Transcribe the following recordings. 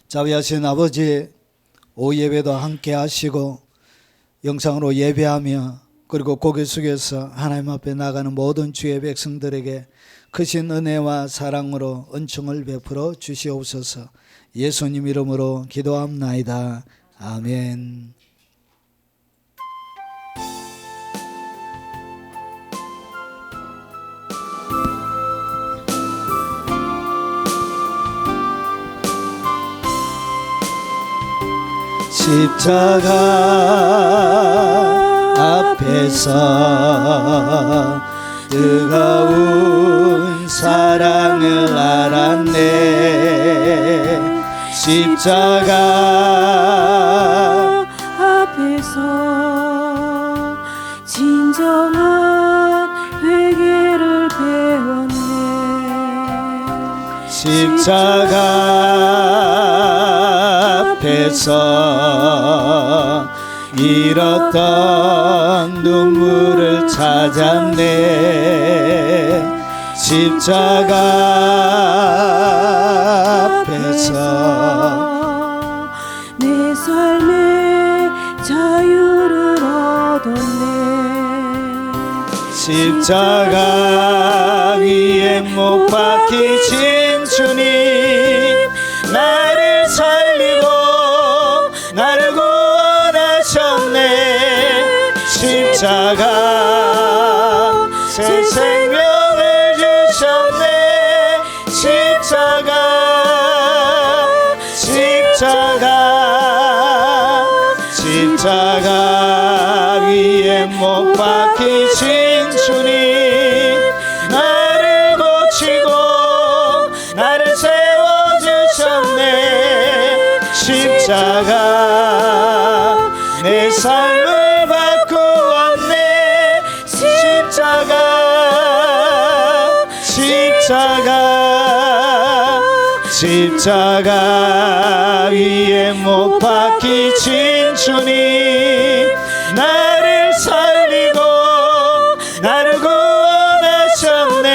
자비하신 아버지, 오후 예배도 함께 하시고 영상으로 예배하며 그리고 고개 숙여서 하나님 앞에 나가는 모든 주의 백성들에게 크신 은혜와 사랑으로 은총을 베풀어 주시옵소서. 예수님 이름으로 기도합나이다. 아멘. 십자가 앞에서 뜨거운 사랑을 알았네. 십자가 앞에서 진정한 회개를 배웠네. 십자가 앞에서 잃었던 눈물을 찾았네. 십자가 앞에서 내 삶의 자유를 얻었네. 십자가 위에 못 박히신 주님, 나를 살리고 나를 구원하셨네. 십자가 새 생명을 주셨네. 십자가 위에 못 박히신 주님, 나를 고치고 나를 세워주셨네. 십자가 내 삶을 바꾸었네. 십자가 위에 못 박히신 주님, 나를 살리고 나를 구원하셨네.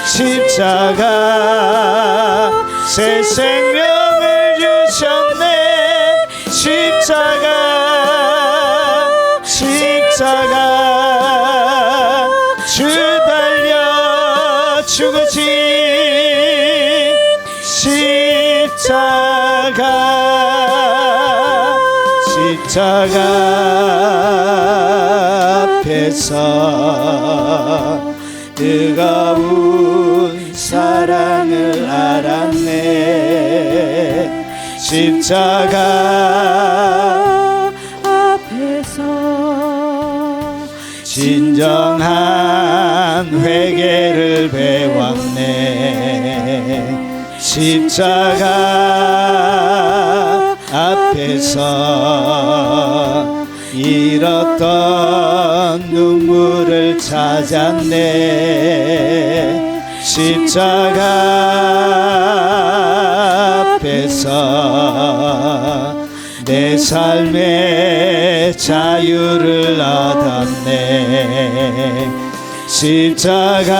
십자가 새 생명을 주셨네. 십자가 주 달려 죽으신 십자가 앞에서 뜨거운 사랑을 알았네. 십자가 앞에서 진정한 회개를 배웠네. 십자가 앞에서 잃었던 눈물을 찾았네. 십자가 앞에서 내 삶의 자유를 얻었네. 십자가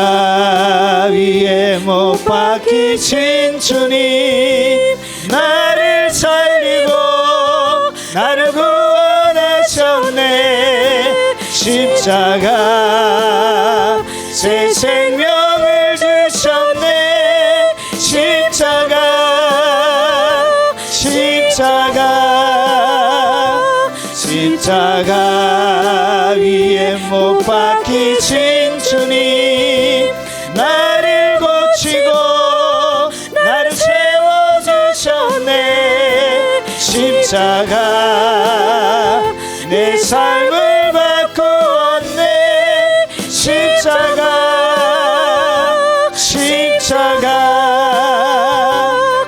위에 못 박히신 주님, 나를 살리고 나를 구원하셨네. 십자가 새 생명을 주셨네. 십자가 위에 못 박히신 주님, 나를 고치고 나를 세워주셨네. 십자가 내 삶을 바꾸었네.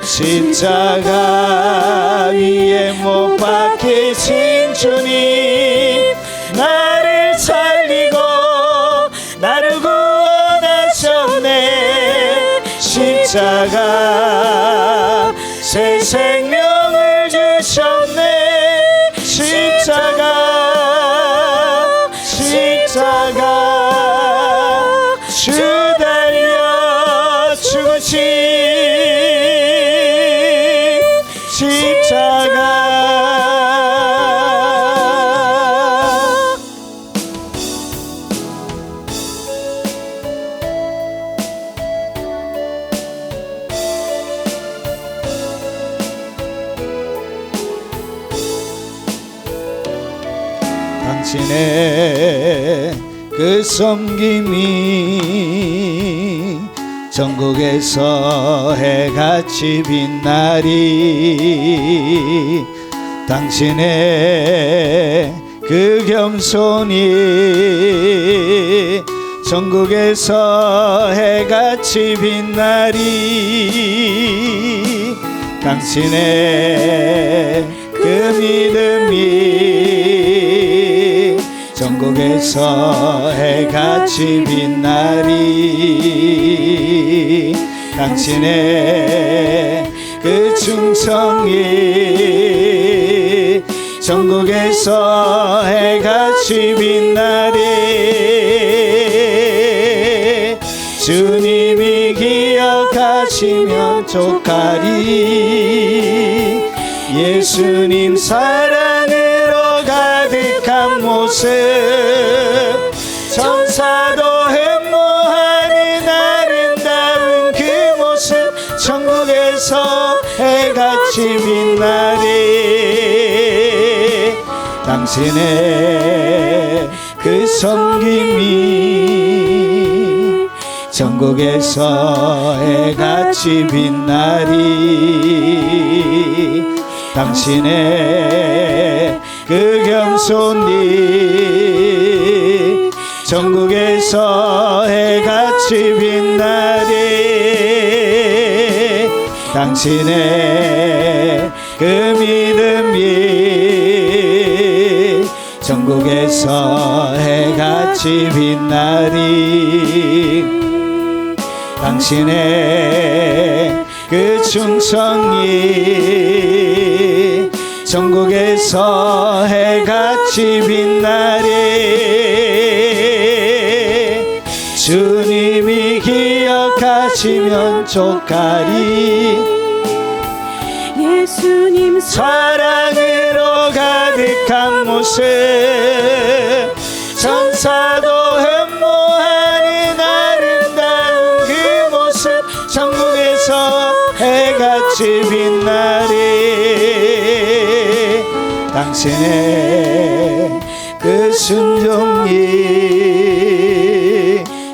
십자가 위에 못 박히신 주님, 나를 살리고 나를 구원하셨네. 십자가 새 생명을 주셨네. 십자가 주 달려 죽으신 당신의 그 섬김이 전국에서 해같이 빛나리. 당신의 그 겸손이 전국에서 해같이 빛나리. 당신의 그 믿음이 전국에서 해같이 빛나리. 당신의 그 충성이 전국에서 해같이 빛나리. 주님이 기억하시면 족하리. 예수님 사랑으로 가득한 모습 천사도 흠모하는 아름다운 그 모습 천국에서 해같이 빛나리. 당신의 그 섬김이 전국에서 해같이 빛나리. 당신의 그 겸손이 전국에서 해같이 빛나리. 당신의 그 믿음이 전국에서 해같이 빛나리. 당신의 그 충성이 전국에서 해같이 빛나리. 주님이 기억하시면 족하리. 예수님 사랑으로 가득한 모습 천사도 흠모하는 아름다운 그 모습 천국에서 해같이 빛나리. 당신의 그 순종이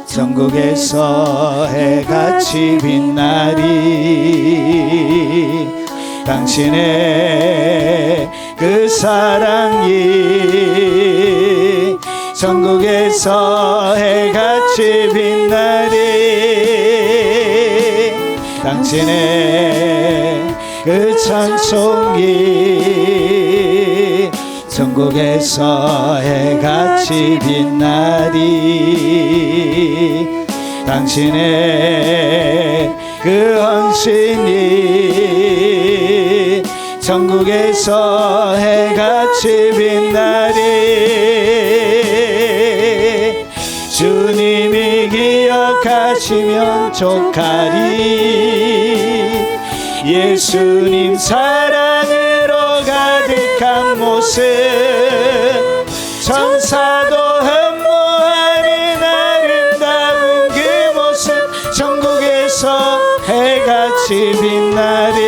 전국에서 해같이 빛나리. 당신의 그 사랑이 전국에서 해같이 빛나리. 당신의 그 찬송이 전국에서 해같이 빛나리. 당신의 그 헌신이 전국에서 해같이 빛나리. 주님이 기억하시면 족하리. 예수님 사랑으로 가득한 모습 천사도 흠모하는 아름다운 그 모습 전국에서 해같이 빛나리.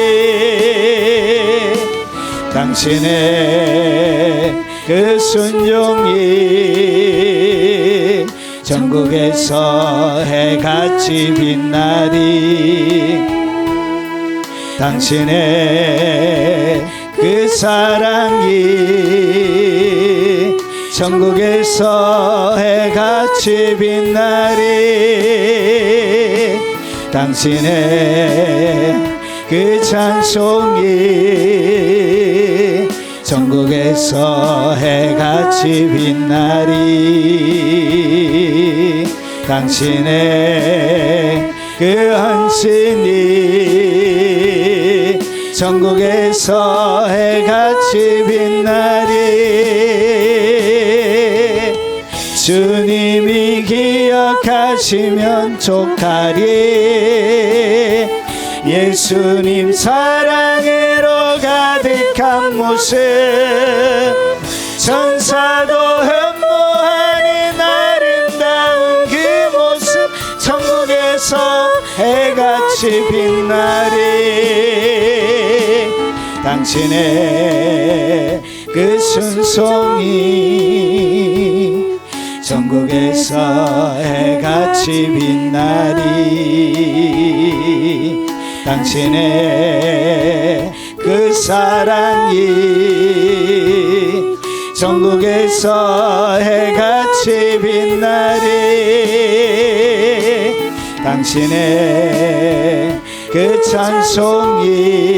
당신의 그 순종이 전국에서 해같이 빛나리. 당신의 그 사랑이 전국에서 해같이 빛나리. 당신의 그 찬송이 전국에서 해같이 빛나리. 당신의 그 헌신이 전국에서 해같이 빛나리. 주님이 기억하시면 족하리. 예수님 사랑으로 가득한 모습 천사도 흠모하는 아름다운 그 모습 천국에서 해같이 빛나리. 당신의 그 순송이 전국에서 해같이 빛나리 당신의 그 사랑이 전국에서 해같이 빛나리 당신의 그 찬송이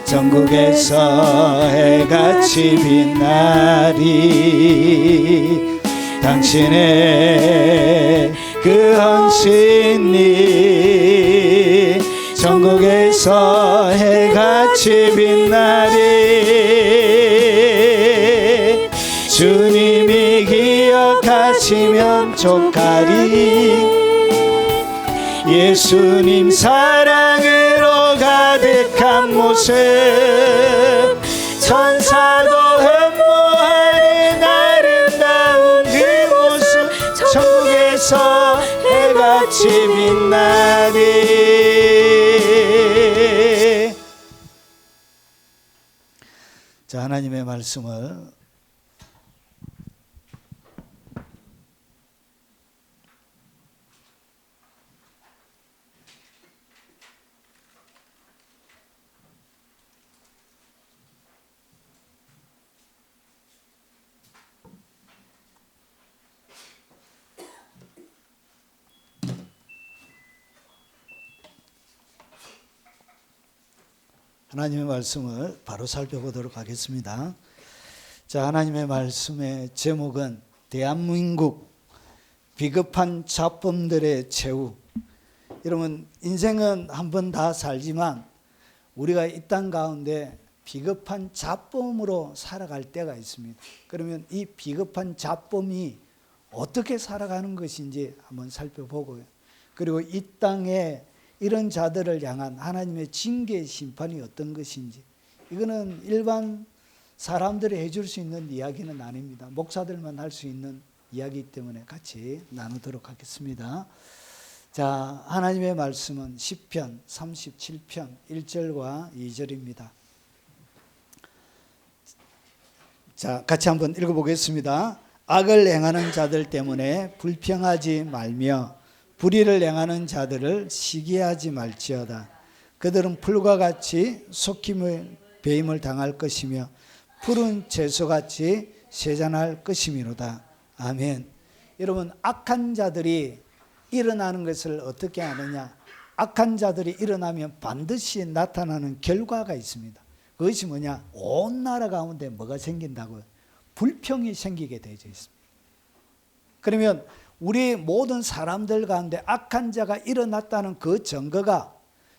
전국에서 해같이 빛나리 당신의 그 헌신이 전국에서 해같이 빛나리 주님이 기억하시면 족하리 예수님 사랑으로 가득한 모습 천사도 흠모하는 아름다운 그 모습 천국에서 해같이 빛나리. 자, 하나님의 말씀을 하나님의 말씀을 바로 살펴보도록 하겠습니다. 자, 하나님의 말씀의 제목은 대한민국 비겁한 잡범들의 최후. 여러분, 인생은 한 번 다 살지만 우리가 이 땅 가운데 비겁한 잡범으로 살아갈 때가 있습니다. 그러면 이 비겁한 잡범이 어떻게 살아가는 것인지 한번 살펴보고요. 그리고 이 땅에 이런 자들을 향한 하나님의 징계 심판이 어떤 것인지, 이거는 일반 사람들이 해줄 수 있는 이야기는 아닙니다. 목사들만 할 수 있는 이야기이기 때문에 같이 나누도록 하겠습니다. 자, 하나님의 말씀은 시편 37편 1절과 2절입니다. 자, 같이 한번 읽어보겠습니다. 악을 행하는 자들 때문에 불평하지 말며 불의를 행하는 자들을 시기하지 말지어다. 그들은 풀과 같이 속힘을 배임을 당할 것이며 푸른 채소같이 세잔할 것이미로다. 아멘. 여러분, 악한 자들이 일어나는 것을 어떻게 아느냐? 악한 자들이 일어나면 반드시 나타나는 결과가 있습니다. 그것이 뭐냐? 온 나라 가운데 뭐가 생긴다고요? 불평이 생기게 되어 있습니다. 그러면 우리 모든 사람들 가운데 악한 자가 일어났다는 그 증거가,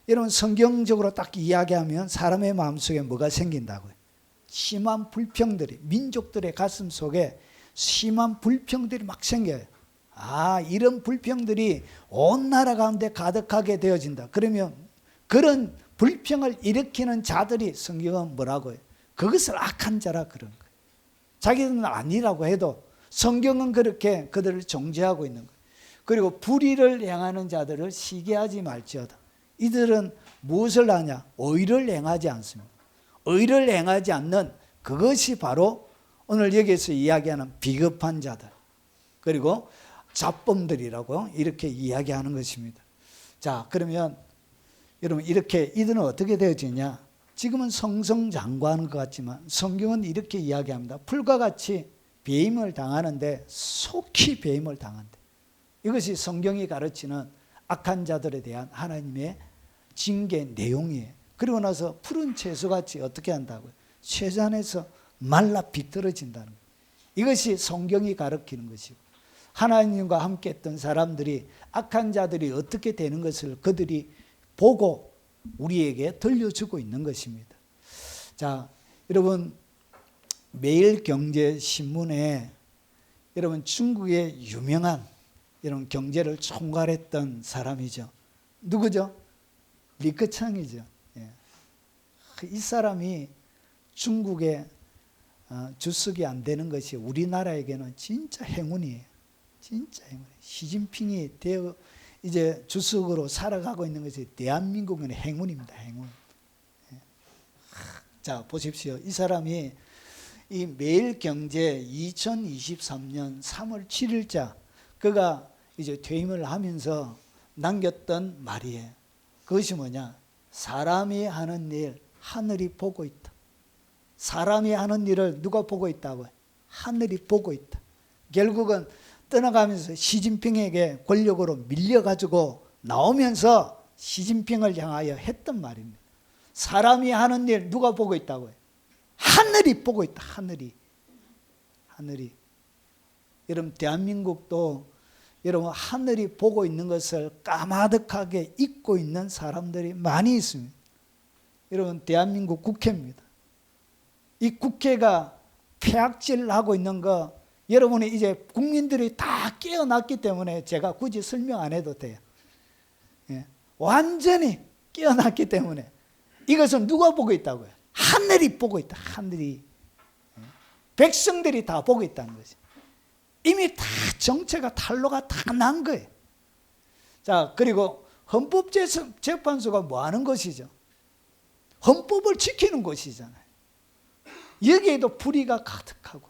여러분, 성경적으로 딱 이야기하면 사람의 마음속에 뭐가 생긴다고요? 심한 불평들이, 민족들의 가슴 속에 심한 불평들이 막 생겨요. 아, 이런 불평들이 온 나라 가운데 가득하게 되어진다. 그러면 그런 불평을 일으키는 자들이 성경은 뭐라고 해요? 그것을 악한 자라 그런 거예요. 자기들은 아니라고 해도 성경은 그렇게 그들을 정죄하고 있는 거예요. 그리고 불의를 행하는 자들을 시기하지 말지어다. 이들은 무엇을 하냐? 의를 행하지 않습니다. 의를 행하지 않는 그것이 바로 오늘 여기서 이야기하는 비겁한 자들, 그리고 잡범들이라고 이렇게 이야기하는 것입니다. 자, 그러면 여러분, 이렇게 이들은 어떻게 되어지냐? 지금은 성성장구하는 것 같지만 성경은 이렇게 이야기합니다. 풀과 같이 배임을 당하는데 속히 배임을 당한다. 이것이 성경이 가르치는 악한 자들에 대한 하나님의 징계 내용이에요. 그리고 나서 푸른 채소같이 어떻게 한다고요? 쇠잔에서 말라 비틀어진다는 거예요. 이것이 성경이 가르치는 것이고, 하나님과 함께 했던 사람들이 악한 자들이 어떻게 되는 것을 그들이 보고 우리에게 들려주고 있는 것입니다. 자, 여러분, 매일경제신문에 여러분 중국의 유명한 여러분 경제를 총괄했던 사람이죠. 누구죠? 리커창이죠. 예. 이 사람이 중국의 주석이 안 되는 것이 우리나라에게는 진짜 행운이에요. 진짜 행운이에요. 시진핑이 이제 주석으로 살아가고 있는 것이 대한민국은 행운입니다. 행운. 예. 자, 보십시오. 이 사람이 이 매일경제 2023년 3월 7일자 그가 이제 퇴임을 하면서 남겼던 말이에요. 그것이 뭐냐? 사람이 하는 일 하늘이 보고 있다. 사람이 하는 일을 누가 보고 있다고요? 하늘이 보고 있다. 결국은 떠나가면서 시진핑에게 권력으로 밀려가지고 나오면서 시진핑을 향하여 했던 말입니다. 사람이 하는 일 누가 보고 있다고요? 하늘이 보고 있다. 하늘이. 여러분 대한민국도 여러분 하늘이 보고 있는 것을 까마득하게 잊고 있는 사람들이 많이 있습니다. 여러분 대한민국 국회입니다. 이 국회가 폐악질하고 있는 거 여러분이 이제 국민들이 다 깨어났기 때문에 제가 굳이 설명 안 해도 돼요. 예. 완전히 깨어났기 때문에 이것은 누가 보고 있다고요? 하늘이 보고 있다. 하늘이. 백성들이 다 보고 있다는 거죠. 이미 다 정체가 탄로가 다 난 거예요. 자, 그리고 헌법재판소가 뭐 하는 것이죠? 헌법을 지키는 곳이잖아요. 여기에도 불의가 가득하고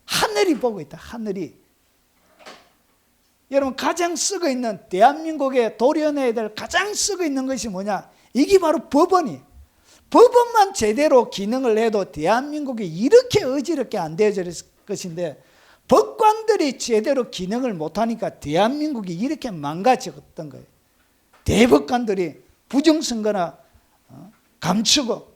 하늘이 보고 있다. 하늘이. 여러분 가장 쓰고 있는 대한민국에 도려내야 될 가장 쓰고 있는 것이 뭐냐? 이게 바로 법원이. 법원만 제대로 기능을 해도 대한민국이 이렇게 어지럽게 안 되어질 것인데 법관들이 제대로 기능을 못하니까 대한민국이 이렇게 망가졌던 거예요. 대법관들이 부정선거나 감추고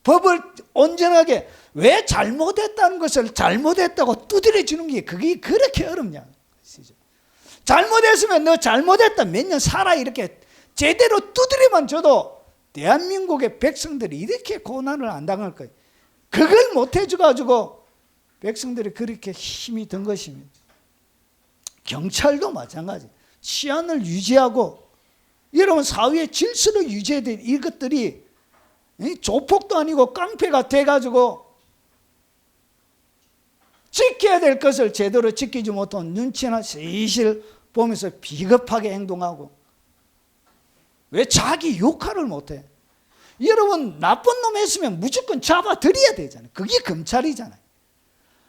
법을 온전하게 왜 잘못했다는 것을 잘못했다고 두드려 주는 게 그게 그렇게 어렵냐. 잘못했으면 너 잘못했다 몇 년 살아 이렇게 제대로 두드려만 줘도 대한민국의 백성들이 이렇게 고난을 안 당할 거예요. 그걸 못 해줘가지고 백성들이 그렇게 힘이 든 것입니다. 경찰도 마찬가지. 치안을 유지하고 여러분 사회의 질서를 유지해야 될 이것들이 조폭도 아니고 깡패가 돼가지고 지켜야 될 것을 제대로 지키지 못한 눈치나 슬슬 보면서 비겁하게 행동하고 왜 자기 역할을 못해? 여러분 나쁜 놈 했으면 무조건 잡아들여야 되잖아요. 그게 검찰이잖아요.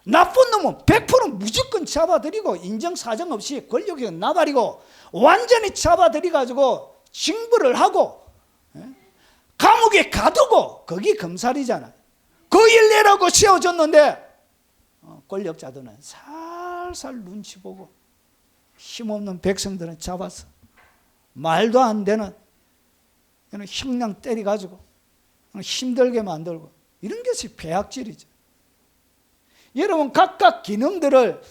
나쁜 놈은 100% 무조건 잡아들이고 인정사정 없이 권력이 나발이고 완전히 잡아들여가지고 징벌을 하고 감옥에 가두고 그게 검찰이잖아요. 그 일 내라고 세워줬는데 권력자들은 살살 눈치 보고 힘없는 백성들은 잡아서 말도 안 되는 형량 때려가지고 힘들게 만들고 이런 것이 폐악질이죠. 여러분 각각 기능들을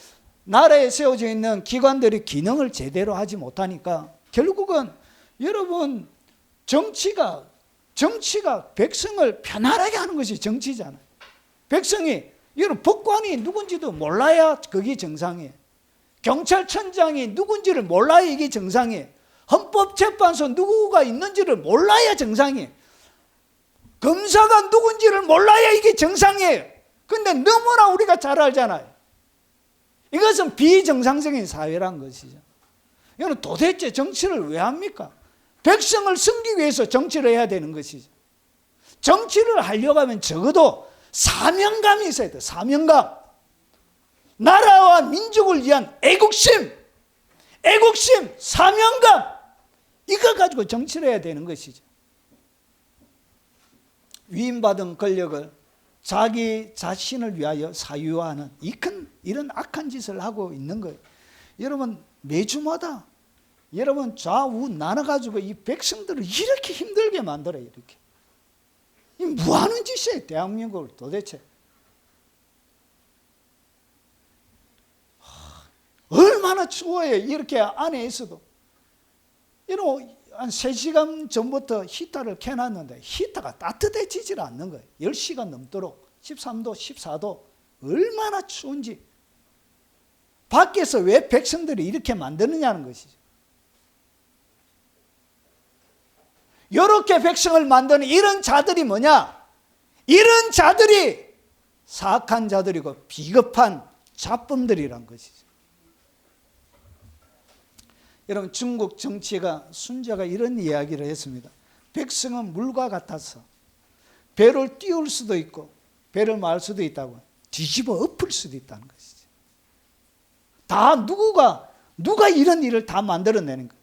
나라에 세워져 있는 기관들이 기능을 제대로 하지 못하니까 결국은 여러분 정치가 백성을 편안하게 하는 것이 정치잖아요. 백성이 여러분 법관이 누군지도 몰라야 그게 정상이에요. 경찰청장이 누군지를 몰라야 이게 정상이에요. 헌법재판소 누구가 있는지를 몰라야 정상이에요. 검사가 누군지를 몰라야 이게 정상이에요. 근데 너무나 우리가 잘 알잖아요. 이것은 비정상적인 사회란 것이죠. 이거는 도대체 정치를 왜 합니까? 백성을 섬기기 위해서 정치를 해야 되는 것이죠. 정치를 하려고 하면 적어도 사명감이 있어야 돼요. 사명감. 나라와 민족을 위한 애국심, 사명감. 이거 가지고 정치를 해야 되는 것이죠. 위임받은 권력을 자기 자신을 위하여 사유화하는 이런 악한 짓을 하고 있는 거예요. 여러분 매주마다 여러분 좌우 나눠가지고 이 백성들을 이렇게 힘들게 만들어요. 이렇게. 이 뭐하는 짓이에요 대한민국을 도대체. 얼마나 추워요. 이렇게 안에 있어도. 여러분 한 3시간 전부터 히터를 켜놨는데 히터가 따뜻해지질 않는 거예요. 10시간 넘도록 13도 14도 얼마나 추운지. 밖에서 왜 백성들이 이렇게 만드느냐는 것이죠. 이렇게 백성을 만드는 이런 자들이 뭐냐? 이런 자들이 사악한 자들이고 비겁한 잡범들이란 것이죠. 여러분 중국 정치가 순자가 이런 이야기를 했습니다. 백성은 물과 같아서 배를 띄울 수도 있고 배를 말 수도 있다고. 뒤집어 엎을 수도 있다는 것이죠. 다 누가 이런 일을 다 만들어내는 거예요.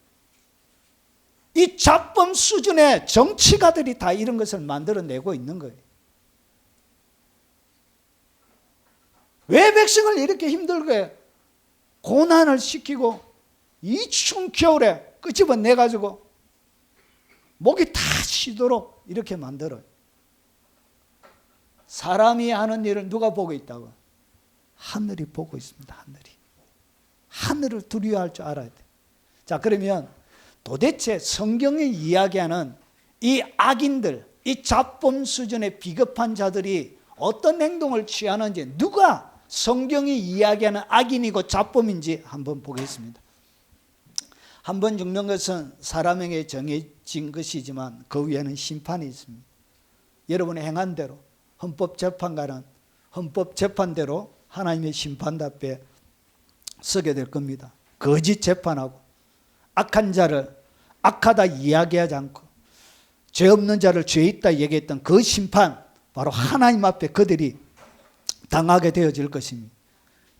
이 잡범 수준의 정치가들이 다 이런 것을 만들어내고 있는 거예요. 왜 백성을 이렇게 힘들게 고난을 시키고 이 추운 겨울에 끄집어내가지고 목이 다 쉬도록 이렇게 만들어요. 사람이 하는 일을 누가 보고 있다고? 하늘이 보고 있습니다. 하늘을 두려워할 줄 알아야 돼. 자, 그러면 도대체 성경이 이야기하는 이 악인들, 이 잡범 수준의 비겁한 자들이 어떤 행동을 취하는지, 누가 성경이 이야기하는 악인이고 잡범인지 한번 보겠습니다. 한 번 죽는 것은 사람에게 정해진 것이지만 그 위에는 심판이 있습니다. 여러분의 행한 대로 헌법재판관은 헌법재판대로 하나님의 심판 앞에 서게 될 겁니다. 거짓 재판하고 악한 자를 악하다 이야기하지 않고 죄 없는 자를 죄 있다 얘기했던 그 심판, 바로 하나님 앞에 그들이 당하게 되어질 것입니다.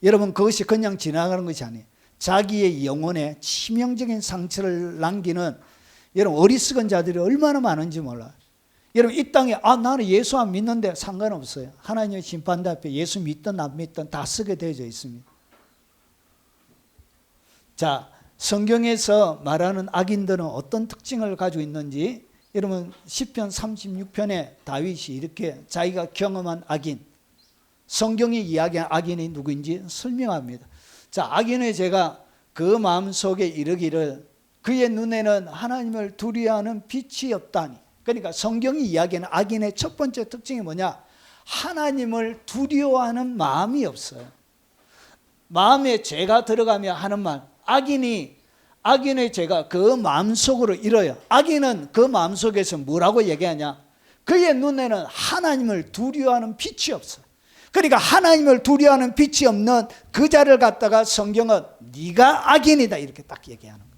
여러분, 그것이 그냥 지나가는 것이 아니에요. 자기의 영혼에 치명적인 상처를 남기는 여러분 어리석은 자들이 얼마나 많은지 몰라요. 여러분, 이 땅에 나는 예수 안 믿는데 상관없어요. 하나님의 심판 앞에 예수 믿든 안 믿든 다 쓰게 되어져 있습니다. 자, 성경에서 말하는 악인들은 어떤 특징을 가지고 있는지 여러분 시편 36편에 다윗이 이렇게 자기가 경험한 악인, 성경이 이야기한 악인이 누구인지 설명합니다. 자, 악인의 제가 그 마음속에 이르기를 그의 눈에는 하나님을 두려워하는 빛이 없다니. 그러니까 성경이 이야기하는 악인의 첫 번째 특징이 뭐냐? 하나님을 두려워하는 마음이 없어요. 마음에 죄가 들어가며 하는 말, 악인의 죄가 그 마음속으로 일어요. 악인은 그 마음속에서 뭐라고 얘기하냐? 그의 눈에는 하나님을 두려워하는 빛이 없어요. 그러니까 하나님을 두려워하는 빛이 없는 그 자를 갖다가 성경은 네가 악인이다 이렇게 딱 얘기하는 거예요.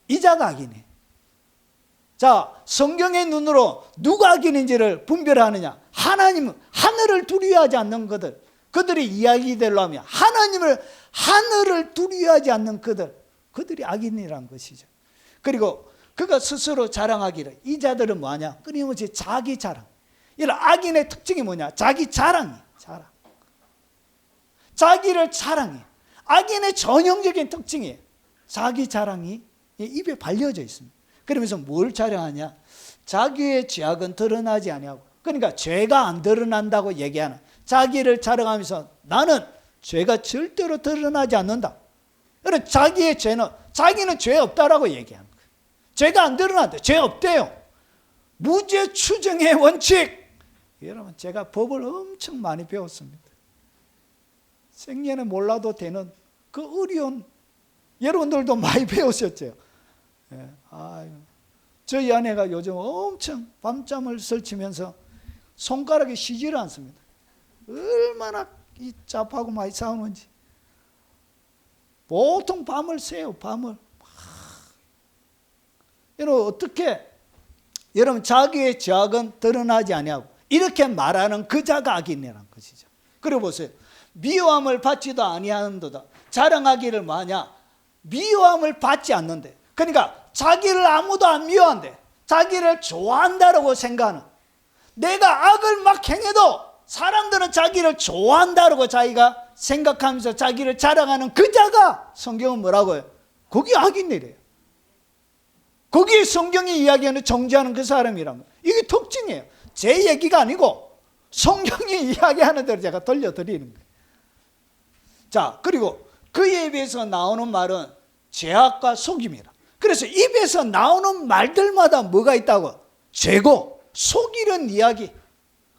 이 자가 악인이에요. 자, 성경의 눈으로 누가 악인인지를 분별하느냐? 하늘을 두려워하지 않는 그들의 이야기대로 하면 하늘을 두려워하지 않는 그들이 악인이라는 것이죠. 그리고 그가 스스로 자랑하기를, 이 자들은 뭐하냐? 끊임없이 자기 자랑. 이런 악인의 특징이 뭐냐? 자기 자랑이에요. 자기를 자랑해. 악인의 전형적인 특징이에요. 자기 자랑이 입에 발려져 있습니다. 그러면서 뭘 자랑하냐? 자기의 죄악은 드러나지 아니하고, 그러니까 죄가 안 드러난다고 얘기하는, 자기를 자랑하면서 나는 죄가 절대로 드러나지 않는다. 그러나 자기는 죄 없다라고 얘기하는 거예요. 죄가 안 드러난대. 죄 없대요. 무죄 추정의 원칙. 여러분, 제가 법을 엄청 많이 배웠습니다. 생년에 몰라도 되는 그 어려운, 여러분들도 많이 배우셨죠. 예, 저희 아내가 요즘 엄청 밤잠을 설치면서 손가락이 쉬지를 않습니다. 얼마나 이 잡하고 많이 싸우는지. 보통 밤을 새요, 밤을. 여러분, 어떻게, 여러분, 자기의 죄악은 드러나지 아니하고 이렇게 말하는 그 자가 악인이라는 것이죠. 그리고 보세요. 미워함을 받지도 아니하는도다. 자랑하기를 뭐하냐? 미워함을 받지 않는데. 그러니까 자기를 아무도 안 미워한대. 자기를 좋아한다라고 생각하는. 내가 악을 막 행해도 사람들은 자기를 좋아한다라고 자기가 생각하면서 자기를 자랑하는 그 자가 성경은 뭐라고 해요? 거기 악인이래요. 거기에 성경이 이야기하는 정죄하는 그 사람이란 거예요. 이게 특징이에요. 제 얘기가 아니고 성경이 이야기하는 대로 제가 들려드리는 거예요. 자, 그리고 그의 입에서 나오는 말은 죄악과 속임이라. 그래서 입에서 나오는 말들마다 뭐가 있다고? 죄고, 속이는 이야기,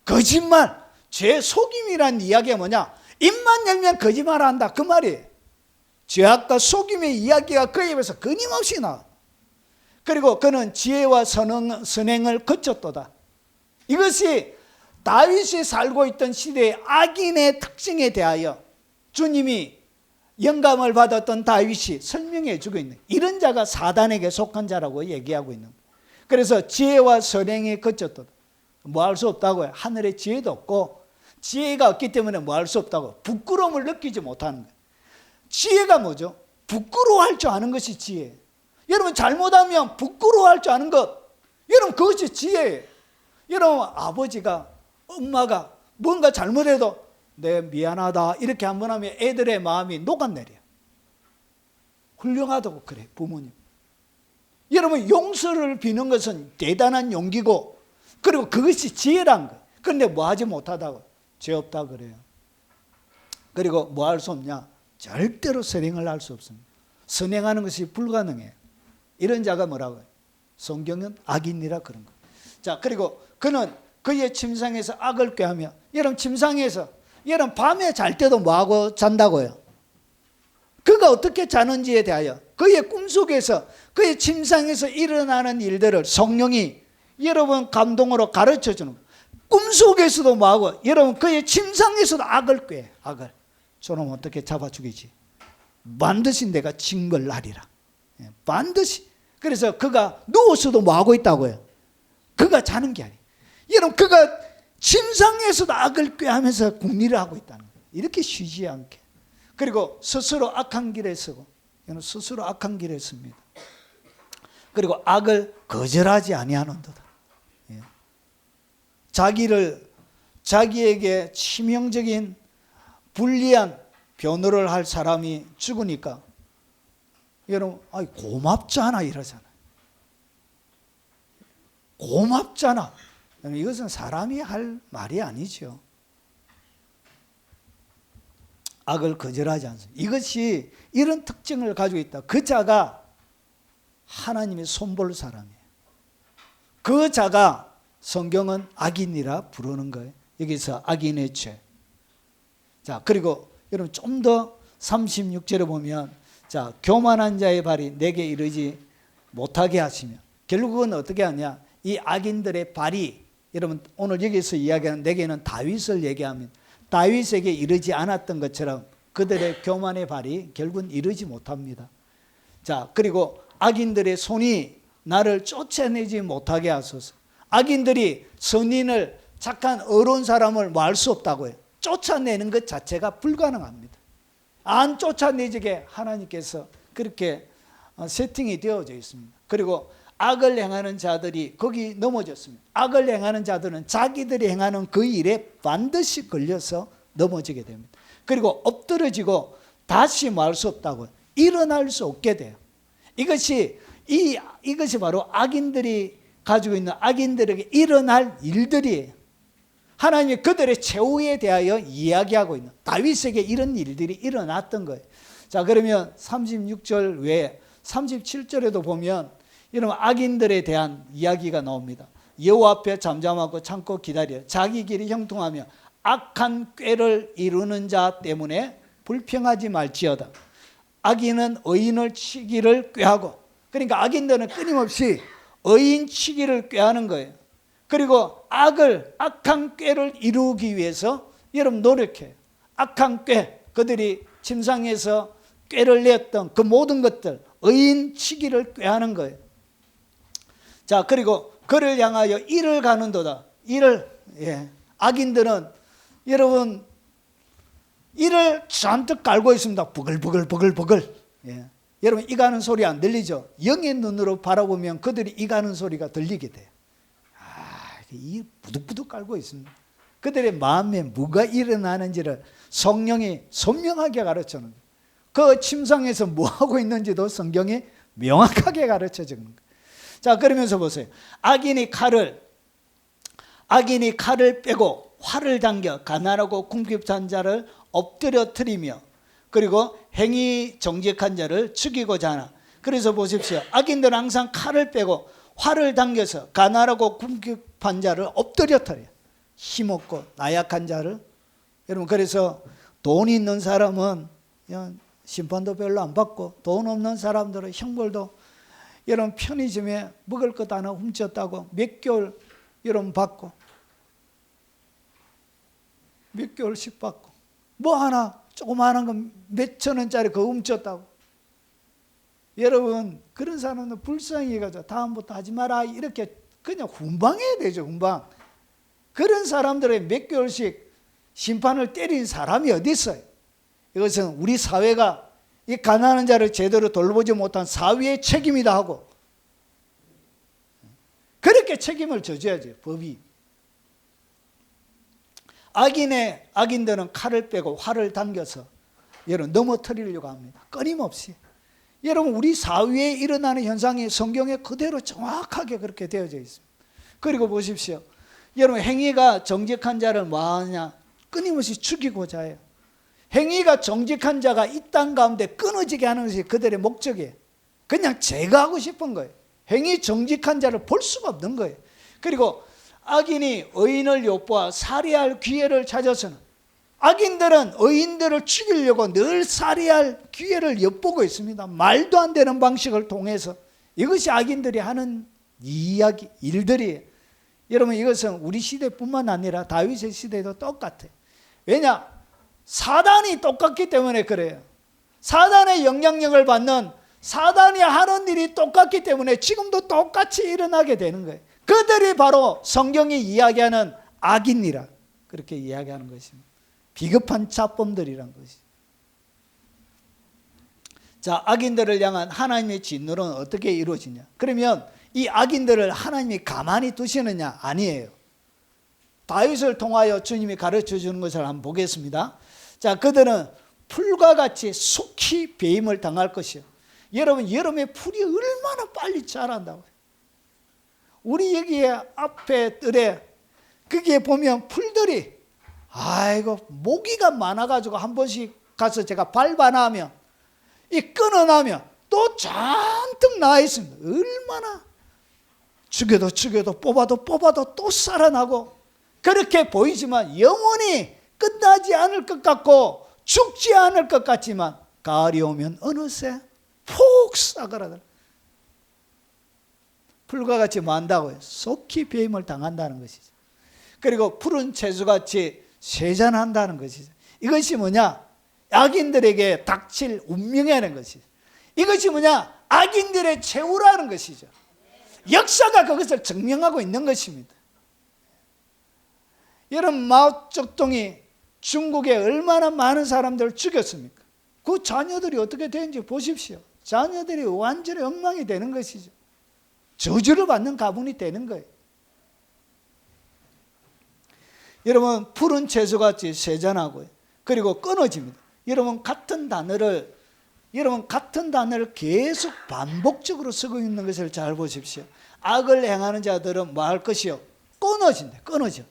거짓말, 죄, 속임이란 이야기가 뭐냐? 입만 열면 거짓말한다 그 말이에요. 죄악과 속임의 이야기가 그의 입에서 끊임없이 나와. 그리고 그는 지혜와 선행을 거쳤도다. 이것이 다윗이 살고 있던 시대의 악인의 특징에 대하여 주님이 영감을 받았던 다윗이 설명해 주고 있는, 이런 자가 사단에게 속한 자라고 얘기하고 있는 거예요. 그래서 지혜와 선행에 거쳤도다. 뭐 할 수 없다고요. 하늘에 지혜도 없고 지혜가 없기 때문에 뭐 할 수 없다고? 부끄러움을 느끼지 못하는 거예요. 지혜가 뭐죠? 부끄러워할 줄 아는 것이 지혜. 여러분 잘못하면 부끄러워할 줄 아는 것, 여러분 그것이 지혜예요. 여러분 아버지가 엄마가 뭔가 잘못해도 내 미안하다 이렇게 한번 하면 애들의 마음이 녹아내려요. 훌륭하다고 그래 부모님. 여러분 용서를 비는 것은 대단한 용기고, 그리고 그것이 지혜란 거예요. 그런데 뭐 하지 못하다고? 죄 없다 그래요. 그리고 뭐 할 수 없냐? 절대로 선행을 할 수 없습니다. 선행하는 것이 불가능해요. 이런 자가 뭐라고요? 성경은 악인이라 그런 거예요. 자, 그리고 그는 그의 침상에서 악을 꾀하며, 여러분 침상에서 여러분 밤에 잘 때도 뭐하고 잔다고요? 그가 어떻게 자는지에 대하여 그의 꿈속에서 그의 침상에서 일어나는 일들을 성령이 여러분 감동으로 가르쳐주는 거예요. 꿈속에서도 뭐하고, 여러분 그의 침상에서도 악을 꾀해. 악을 저놈 어떻게 잡아 죽이지, 반드시 내가 징벌하리라. 반드시. 그래서 그가 누워서도 뭐하고 있다고요? 그가 자는 게 아니에요. 여러분 그가 침상에서도 악을 꾀하면서 궁리를 하고 있다는 거예요. 이렇게 쉬지 않게. 그리고 스스로 악한 길에 서고, 스스로 악한 길에 섭니다. 그리고 악을 거절하지 아니하는도다. 자기에게 치명적인 불리한 변호를 할 사람이 죽으니까 여러분 고맙잖아 이러잖아요. 고맙잖아. 이것은 사람이 할 말이 아니죠. 악을 거절하지 않습니다. 이것이 이런 특징을 가지고 있다. 그 자가 하나님의 손볼 사람이에요. 그 자가 성경은 악인이라 부르는 거예요. 여기서 악인의 죄. 자, 그리고 여러분 좀 더 36절에 보면, 자, 교만한 자의 발이 내게 이르지 못하게 하시며, 결국은 어떻게 하냐? 이 악인들의 발이, 여러분 오늘 여기서 이야기하는, 내게는 다윗을 얘기하면 다윗에게 이르지 않았던 것처럼 그들의 교만의 발이 결국은 이르지 못합니다. 자, 그리고 악인들의 손이 나를 쫓아내지 못하게 하소서. 악인들이 선인을, 착한 어려운 사람을 뭐 할 수 없다고 해요. 쫓아내는 것 자체가 불가능합니다. 안 쫓아내지게 하나님께서 그렇게 세팅이 되어져 있습니다. 그리고 악을 행하는 자들이 거기 넘어졌습니다. 악을 행하는 자들은 자기들이 행하는 그 일에 반드시 걸려서 넘어지게 됩니다. 그리고 엎드러지고 다시 뭐 할 수 없다고, 일어날 수 없게 돼요. 이것이 바로 악인들이 가지고 있는, 악인들에게 일어날 일들이에요. 하나님이 그들의 최후에 대하여 이야기하고 있는, 다윗에게 이런 일들이 일어났던 거예요. 자, 그러면 36절 외에 37절에도 보면 이런 악인들에 대한 이야기가 나옵니다. 여호와 앞에 잠잠하고 참고 기다려 자기 길이 형통하며 악한 꾀를 이루는 자 때문에 불평하지 말지어다. 악인은 의인을 치기를 꾀하고, 그러니까 악인들은 끊임없이 의인 치기를 꾀하는 거예요. 그리고 악한 꾀를 이루기 위해서 여러분 노력해요. 악한 꾀, 그들이 침상에서 꾀를 냈던 그 모든 것들, 의인 치기를 꾀하는 거예요. 자, 그리고 그를 향하여 이를 가는도다. 악인들은 여러분 이를 잔뜩 깔고 있습니다. 버글버글. 여러분 이 가는 소리 안 들리죠? 영의 눈으로 바라보면 그들이 이 가는 소리가 들리게 돼요. 이 부득부득 깔고 있습니다. 그들의 마음에 뭐가 일어나는지를 성령이 선명하게 가르쳐주는 거예요. 그 침상에서 뭐 하고 있는지도 성경이 명확하게 가르쳐주는 거예요. 자, 그러면서 보세요. 악인이 칼을 빼고 활을 당겨 가난하고 궁핍한 자를 엎드려뜨리며, 그리고 행위 정직한 자를 죽이고자 하나. 그래서 보십시오. 악인들은 항상 칼을 빼고 활을 당겨서 가난하고 궁핍한 자를 엎드려뜨려요. 힘없고 나약한 자를. 여러분, 그래서 돈 있는 사람은 심판도 별로 안 받고, 돈 없는 사람들은 형벌도, 여러분 편의점에 먹을 것 하나 훔쳤다고 몇 개월 여러분 받고, 몇 개월씩 받고, 뭐 하나 조그마한 거 몇천 원짜리 그거 훔쳤다고. 여러분 그런 사람은 불쌍히 해가지고 다음부터 하지 마라 이렇게 그냥 훈방해야 되죠. 훈방. 그런 사람들의 몇 개월씩 심판을 때린 사람이 어디 있어요? 이것은 우리 사회가 이 가난한 자를 제대로 돌보지 못한 사회의 책임이다 하고 그렇게 책임을 져줘야지 법이. 악인들은 칼을 빼고 활을 당겨서 여러분 넘어뜨리려고 합니다. 끊임없이. 여러분 우리 사회에 일어나는 현상이 성경에 그대로 정확하게 그렇게 되어져 있습니다. 그리고 보십시오. 여러분 행위가 정직한 자를 뭐하냐? 끊임없이 죽이고자 해요. 행위가 정직한 자가 이 땅 가운데 끊어지게 하는 것이 그들의 목적이에요. 그냥 제거하고 싶은 거예요. 행위 정직한 자를 볼 수가 없는 거예요. 그리고 악인이 의인을 엿보아 살해할 기회를 찾아서는 악인들은 의인들을 죽이려고 늘 살해할 기회를 엿보고 있습니다. 말도 안 되는 방식을 통해서. 이것이 악인들이 하는 일들이에요. 여러분 이것은 우리 시대뿐만 아니라 다윗의 시대도 똑같아요. 왜냐? 사단이 똑같기 때문에 그래요. 사단의 영향력을 받는 사단이 하는 일이 똑같기 때문에 지금도 똑같이 일어나게 되는 거예요. 그들이 바로 성경이 이야기하는 악인이라 그렇게 이야기하는 것입니다. 비겁한 자범들이란 것이죠. 자, 악인들을 향한 하나님의 진노는 어떻게 이루어지냐? 그러면 이 악인들을 하나님이 가만히 두시느냐? 아니에요. 다윗을 통하여 주님이 가르쳐 주는 것을 한번 보겠습니다. 자, 그들은 풀과 같이 속히 배임을 당할 것이요. 여러분, 여름에 풀이 얼마나 빨리 자란다고요. 우리 여기 앞에 뜰에 거기에 보면 풀들이 아이고 모기가 많아가지고 한 번씩 가서 제가 밟아나면 이 끊어나면 또 잔뜩 나와 있습니다. 얼마나 죽여도 뽑아도 또 살아나고 그렇게 보이지만 영원히 끝나지 않을 것 같고 죽지 않을 것 같지만 가을이 오면 어느새 폭 싸그라들어. 풀과 같이 만다고요. 속히 배임을 당한다는 것이죠. 그리고 푸른 채소같이 쇠잔한다는 것이죠. 이것이 뭐냐? 악인들에게 닥칠 운명이라는 것이죠. 이것이 뭐냐? 악인들의 최후라는 것이죠. 역사가 그것을 증명하고 있는 것입니다. 여러분 마오쩌둥이 중국에 얼마나 많은 사람들을 죽였습니까? 그 자녀들이 어떻게 되는지 보십시오. 자녀들이 완전히 엉망이 되는 것이죠. 저주를 받는 가문이 되는 거예요. 여러분 푸른 채소같이 쇠잔하고요. 그리고 끊어집니다. 여러분 같은 단어를 계속 반복적으로 쓰고 있는 것을 잘 보십시오. 악을 행하는 자들은 뭐 할 것이요? 끊어진다. 끊어져.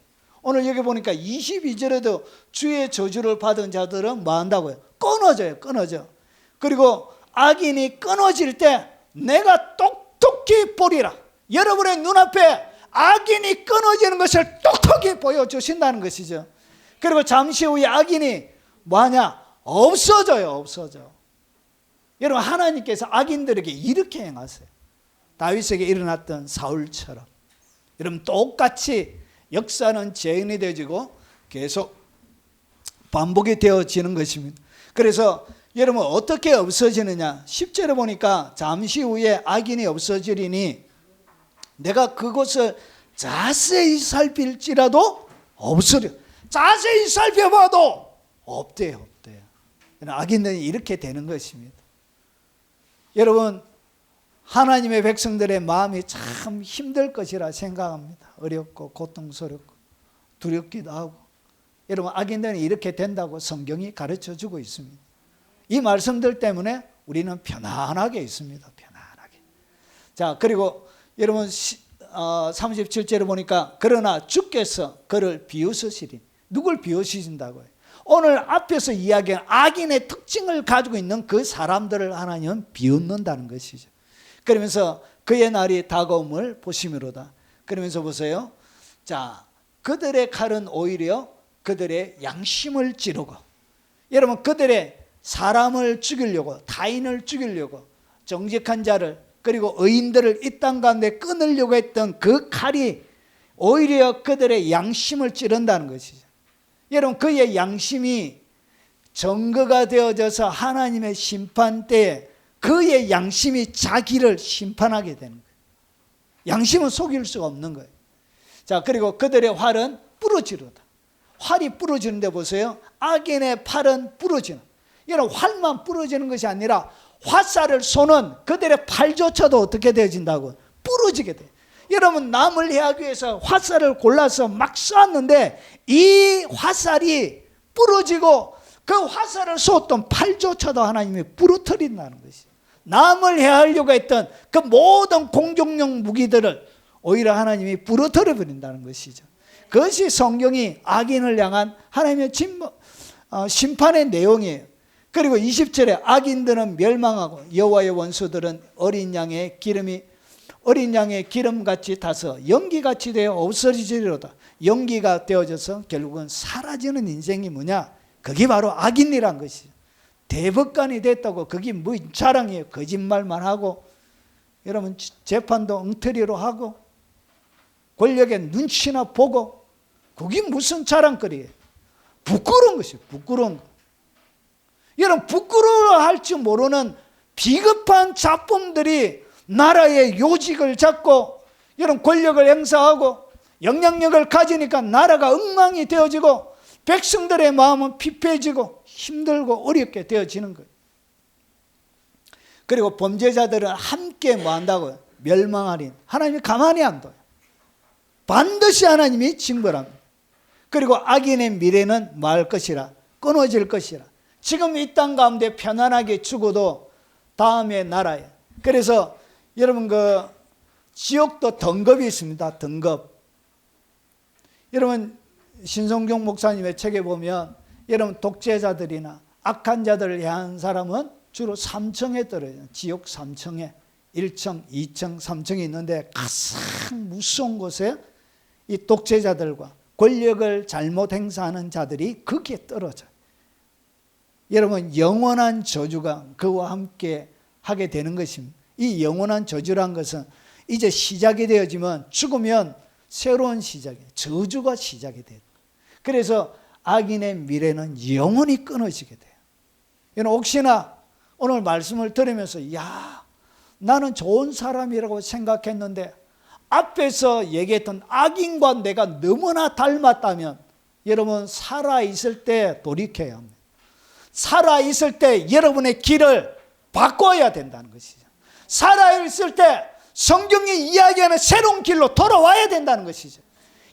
오늘 여기 보니까 22절에도 주의 저주를 받은 자들은 뭐 한다고요? 끊어져요. 끊어져. 그리고 악인이 끊어질 때 내가 똑똑히 보리라. 여러분의 눈앞에 악인이 끊어지는 것을 똑똑히 보여주신다는 것이죠. 그리고 잠시 후에 악인이 뭐하냐? 없어져요. 없어져. 여러분 하나님께서 악인들에게 이렇게 행하세요. 다윗에게 일어났던 사울처럼. 여러분 똑같이 역사는 재현이 되어지고 계속 반복이 되어지는 것입니다. 그래서 여러분 어떻게 없어지느냐? 10절에 보니까 잠시 후에 악인이 없어지리니 내가 그것을 자세히 살필지라도 없으려. 자세히 살펴봐도 없대요. 악인들이 이렇게 되는 것입니다. 여러분 하나님의 백성들의 마음이 참 힘들 것이라 생각합니다. 어렵고 고통스럽고 두렵기도 하고. 여러분 악인들이 이렇게 된다고 성경이 가르쳐주고 있습니다. 이 말씀들 때문에 우리는 편안하게 있습니다. 편안하게. 자, 그리고 여러분 37절에 보니까 그러나 주께서 그를 비웃으시리. 누굴 비웃으신다고요? 오늘 앞에서 이야기한 악인의 특징을 가지고 있는 그 사람들을 하나님은 비웃는다는 것이죠. 그러면서 그의 날이 다가옴을 보심이로다. 그러면서 보세요. 자, 그들의 칼은 오히려 그들의 양심을 찌르고, 여러분 그들의 사람을 죽이려고, 타인을 죽이려고, 정직한 자를 그리고 의인들을 이 땅 가운데 끊으려고 했던 그 칼이 오히려 그들의 양심을 찌른다는 것이죠. 여러분 그의 양심이 증거가 되어져서 하나님의 심판 때에 그의 양심이 자기를 심판하게 되는 거예요. 양심은 속일 수가 없는 거예요. 자, 그리고 그들의 활은 부러지로다. 활이 부러지는데 보세요. 악인의 팔은 부러지는, 이런 활만 부러지는 것이 아니라 화살을 쏘는 그들의 팔조차도 어떻게 되어진다고? 부러지게 돼요. 여러분, 남을 해하기 위해서 화살을 골라서 막 쐈는데 이 화살이 부러지고 그 화살을 쏘았던 팔조차도 하나님이 부러뜨린다는 것이죠. 남을 해하려고 했던 그 모든 공격용 무기들을 오히려 하나님이 부러뜨려 버린다는 것이죠. 그것이 성경이 악인을 향한 하나님의 심판의 내용이에요. 그리고 20절에 악인들은 멸망하고 여호와의 원수들은 어린 양의 기름같이 타서 연기같이 되어 없어지리로다. 연기가 되어져서 결국은 사라지는 인생이 뭐냐? 그게 바로 악인이란 것이죠. 대법관이 됐다고 그게 뭐 자랑이에요. 거짓말만 하고, 여러분 재판도 엉터리로 하고 권력의 눈치나 보고, 그게 무슨 자랑거리예요? 부끄러운 것이에요. 부끄러운 거. 여러분, 부끄러워할 줄 모르는 비겁한 잡범들이 나라의 요직을 잡고 이런 권력을 행사하고 영향력을 가지니까 나라가 엉망이 되어지고 백성들의 마음은 피폐해지고 힘들고 어렵게 되어지는 거예요. 그리고 범죄자들은 함께 뭐 한다고요? 멸망하리. 하나님이 가만히 안 둬요. 반드시 하나님이 징벌합니다. 그리고 악인의 미래는 뭐 할 것이라? 끊어질 것이라. 지금 이 땅 가운데 편안하게 죽어도 다음의 나라에. 그래서 여러분, 그 지옥도 등급이 있습니다. 등급. 여러분, 신성종 목사님의 책에 보면 여러분 독재자들이나 악한 자들을 향한 사람은 주로 3층에 떨어져요. 지옥 3층에 1층, 2층, 3층이 있는데 가장 무서운 곳에 이 독재자들과 권력을 잘못 행사하는 자들이 거기에 떨어져요. 여러분, 영원한 저주가 그와 함께 하게 되는 것입니다. 이 영원한 저주란 것은 이제 시작이 되어지면 죽으면 새로운 시작이에요. 저주가 시작이 돼요. 그래서 악인의 미래는 영원히 끊어지게 돼요. 여러분, 혹시나 오늘 말씀을 들으면서 나는 좋은 사람이라고 생각했는데 앞에서 얘기했던 악인과 내가 너무나 닮았다면 여러분, 살아있을 때 돌이켜야 합니다. 살아있을 때 여러분의 길을 바꿔야 된다는 것이죠. 살아있을 때 성경이 이야기하는 새로운 길로 돌아와야 된다는 것이죠.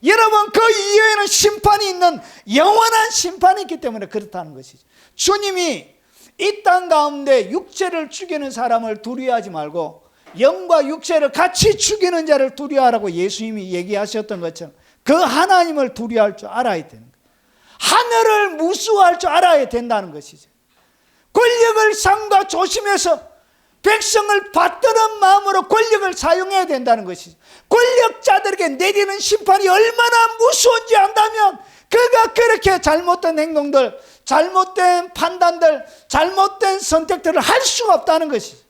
여러분, 그 이후에는 심판이 있는 영원한 심판이 있기 때문에 그렇다는 것이죠. 주님이 이 땅 가운데 육체를 죽이는 사람을 두려워하지 말고 영과 육체를 같이 죽이는 자를 두려워하라고 예수님이 얘기하셨던 것처럼 그 하나님을 두려워할 줄 알아야 되는 거예요. 하늘을 무수할 줄 알아야 된다는 것이죠. 권력을 삼가 조심해서 백성을 받드는 마음으로 권력을 사용해야 된다는 것이죠. 권력자들에게 내리는 심판이 얼마나 무서운지 안다면 그가 그렇게 잘못된 행동들, 잘못된 판단들, 잘못된 선택들을 할 수가 없다는 것이죠.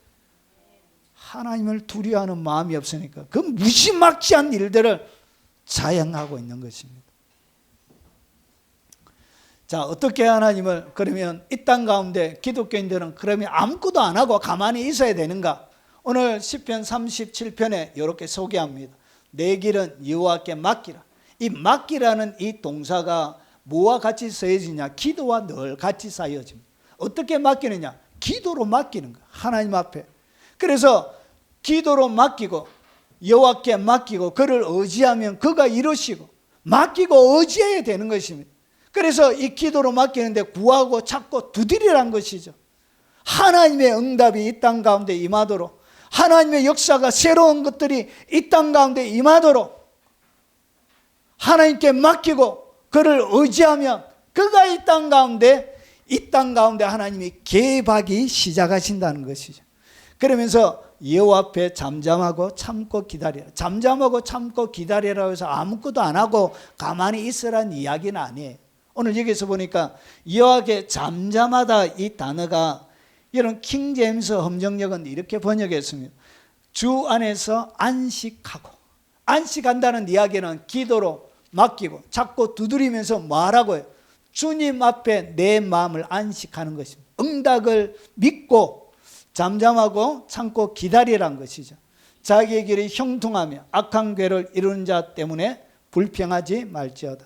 하나님을 두려워하는 마음이 없으니까 그 무지막지한 일들을 자행하고 있는 것입니다. 자, 어떻게 하나님을, 그러면 이 땅 가운데 기독교인들은 그러면 아무것도 안 하고 가만히 있어야 되는가? 오늘 시편 37편에 이렇게 소개합니다. 내 길은 여호와께 맡기라. 이 맡기라는 이 동사가 뭐와 같이 쓰여지냐? 기도와 늘 같이 쌓여집니다. 어떻게 맡기느냐? 기도로 맡기는 거예요. 하나님 앞에. 그래서 기도로 맡기고 여호와께 맡기고 그를 의지하면 그가 이루시고, 맡기고 의지해야 되는 것입니다. 그래서 이 기도로 맡기는데 구하고 찾고 두드리란 것이죠. 하나님의 응답이 이 땅 가운데 임하도록, 하나님의 역사가 새로운 것들이 이 땅 가운데 임하도록 하나님께 맡기고 그를 의지하면 그가 이 땅 가운데 하나님이 개입하기 시작하신다는 것이죠. 그러면서 여호와 앞에 잠잠하고 참고 기다리라. 잠잠하고 참고 기다리라고 해서 아무것도 안 하고 가만히 있으라는 이야기는 아니에요. 오늘 여기서 보니까 여호와께 잠잠하다, 이 단어가 이런 킹제임스 함정역은 이렇게 번역했습니다. 주 안에서 안식하고. 안식한다는 이야기는 기도로 맡기고 자꾸 두드리면서 말하고요. 주님 앞에 내 마음을 안식하는 것입니다. 응답을 믿고 잠잠하고 참고 기다리라는 것이죠. 자기의 길이 형통하며 악한 궤를 이루는 자 때문에 불평하지 말지어다.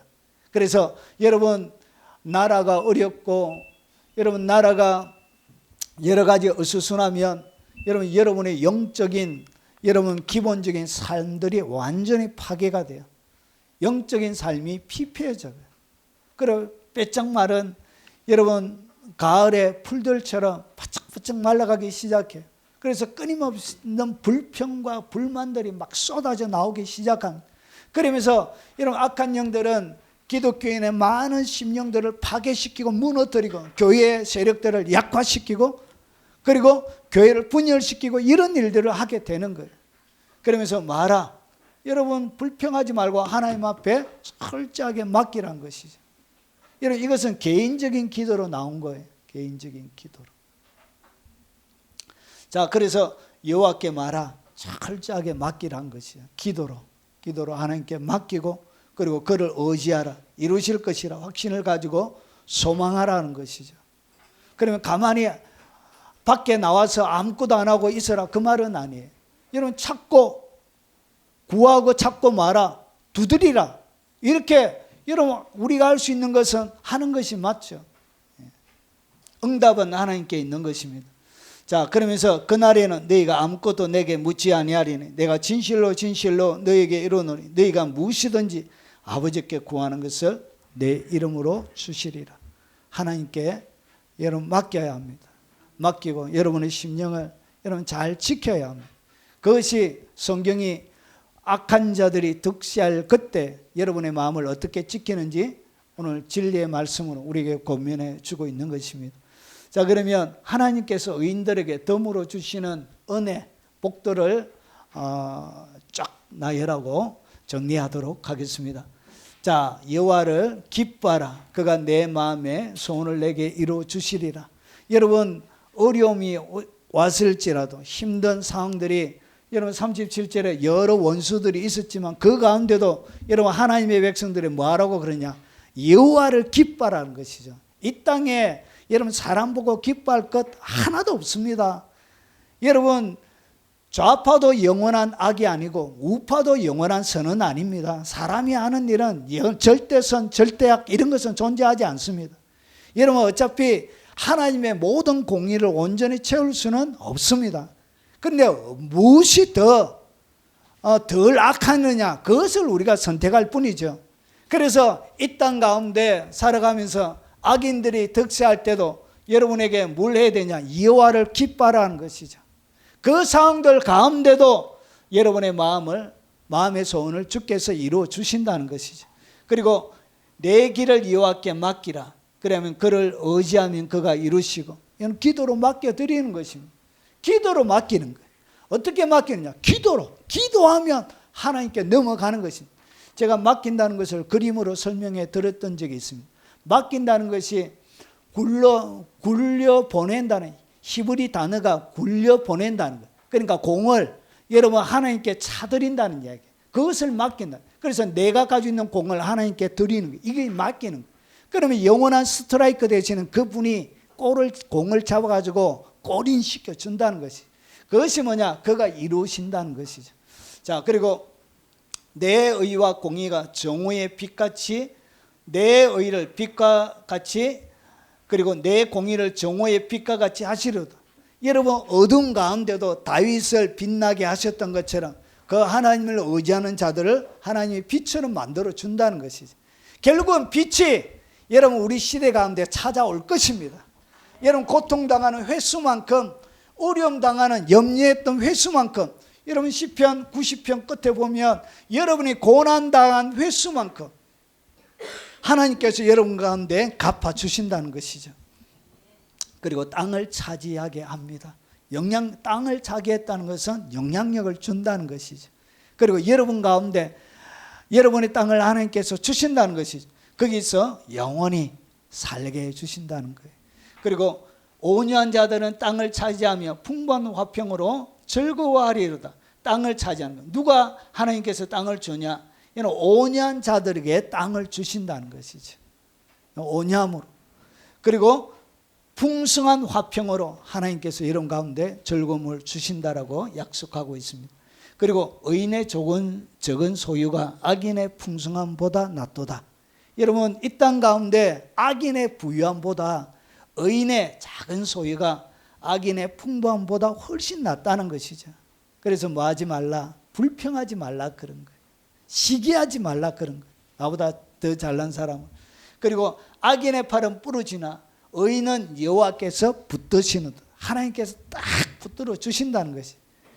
그래서 여러분 나라가 어렵고 여러분 나라가 여러 가지 어수선하면 여러분의 영적인 여러분 기본적인 삶들이 완전히 파괴가 돼요. 영적인 삶이 피폐해져요. 그리고 빼짝 마른 여러분 가을의 풀들처럼 바짝바짝 말라가기 시작해요. 그래서 끊임없는 불평과 불만들이 막 쏟아져 나오기 시작합니다. 그러면서 이런 악한 영들은 기독교인의 많은 심령들을 파괴시키고 무너뜨리고 교회의 세력들을 약화시키고 그리고 교회를 분열시키고 이런 일들을 하게 되는 거예요. 그러면서 마라, 여러분 불평하지 말고 하나님 앞에 철저하게 맡기라는 것이죠. 여러분 이것은 개인적인 기도로 나온 거예요. 개인적인 기도로. 자, 그래서 여호와께 마라, 철저하게 맡기라는 것이에요. 기도로 하나님께 맡기고 그리고 그를 의지하라, 이루실 것이라 확신을 가지고 소망하라는 것이죠. 그러면 가만히 밖에 나와서 아무것도 안 하고 있어라, 그 말은 아니에요. 여러분 찾고 구하고 찾고 마라, 두드리라, 이렇게 여러분 우리가 할 수 있는 것은 하는 것이 맞죠. 응답은 하나님께 있는 것입니다. 자, 그러면서 그날에는 너희가 아무것도 내게 묻지 아니하리니 내가 진실로 진실로 너희에게 이르노니 너희가 무엇이든지 아버지께 구하는 것을 내 이름으로 주시리라. 하나님께 여러분 맡겨야 합니다. 맡기고 여러분의 심령을 여러분 잘 지켜야 합니다. 그것이 성경이 악한 자들이 득세할 그때 여러분의 마음을 어떻게 지키는지 오늘 진리의 말씀으로 우리에게 권면해 주고 있는 것입니다. 자, 그러면 하나님께서 의인들에게 덤으로 주시는 은혜, 복들을 쫙 나열하고 정리하도록 하겠습니다. 자, 여호와를 기뻐하라. 그가 내 마음에 소원을 내게 이루어 주시리라. 여러분 어려움이 왔을지라도 힘든 상황들이 여러분 37절에 여러 원수들이 있었지만 그 가운데도 여러분 하나님의 백성들이 뭐하라고 그러냐? 여호와를 기뻐하라는 것이죠. 이 땅에 여러분 사람 보고 기뻐할 것 하나도 없습니다. 여러분 좌파도 영원한 악이 아니고 우파도 영원한 선은 아닙니다. 사람이 하는 일은 절대선, 절대악 이런 것은 존재하지 않습니다. 여러분 어차피 하나님의 모든 공의를 온전히 채울 수는 없습니다. 그런데 무엇이 덜 악하느냐, 그것을 우리가 선택할 뿐이죠. 그래서 이 땅 가운데 살아가면서 악인들이 득세할 때도 여러분에게 뭘 해야 되냐? 여호와를 기뻐하라는 것이죠. 그 상황들 가운데도 여러분의 마음의 소원을 주께서 이루어 주신다는 것이죠. 그리고 내 길을 여호와께 맡기라. 그러면 그를 의지하면 그가 이루시고, 이건 기도로 맡겨드리는 것입니다. 기도로 맡기는 거예요. 어떻게 맡기느냐? 기도로. 기도하면 하나님께 넘어가는 것입니다. 제가 맡긴다는 것을 그림으로 설명해 드렸던 적이 있습니다. 맡긴다는 것이 굴려 보낸다는, 히브리 단어가 굴려 보낸다는 것. 그러니까 공을 여러분 하나님께 차드린다는 이야기. 그것을 맡긴다. 그래서 내가 가지고 있는 공을 하나님께 드리는 거. 이게 맡기는 거. 그러면 영원한 스트라이크 되시는 그분이 공을 잡아가지고 골인시켜 준다는 것이. 그것이 뭐냐? 그가 이루신다는 것이죠. 자, 그리고 내 의와 공의가 정오의 빛같이, 내 의를 빛과 같이, 그리고 내 공의를 정오의 빛과 같이 하시려다. 여러분 어둠 가운데도 다윗을 빛나게 하셨던 것처럼 그 하나님을 의지하는 자들을 하나님이 빛처럼 만들어 준다는 것이죠. 결국은 빛이 여러분 우리 시대 가운데 찾아올 것입니다. 여러분 고통당하는 횟수만큼, 어려움 당하는 염려했던 횟수만큼, 여러분 시편 90편 끝에 보면 여러분이 고난당한 횟수만큼 하나님께서 여러분 가운데 갚아주신다는 것이죠. 그리고 땅을 차지하게 합니다. 땅을 차지했다는 것은 영향력을 준다는 것이죠. 그리고 여러분 가운데 여러분의 땅을 하나님께서 주신다는 것이죠. 거기서 영원히 살게 해주신다는 거예요. 그리고 온유한 자들은 땅을 차지하며 풍부한 화평으로 즐거워하리로다. 땅을 차지하는 것. 누가 하나님께서 땅을 주냐? 이는 온유한 자들에게 땅을 주신다는 것이죠. 온유함으로. 그리고 풍성한 화평으로 하나님께서 여러분 가운데 즐거움을 주신다라고 약속하고 있습니다. 그리고 의인의 적은 소유가 악인의 풍성함보다 낫도다. 여러분 이 땅 가운데 악인의 부유함보다 의인의 작은 소유가 악인의 풍부함보다 훨씬 낫다는 것이죠. 그래서 뭐 하지 말라? 불평하지 말라 그런 거예요. 시기하지 말라 그런 거예요. 나보다 더 잘난 사람은. 그리고 악인의 팔은 부러지나 의인은 여호와께서 붙드시는, 하나님께서 딱 붙들어 주신다는 것이.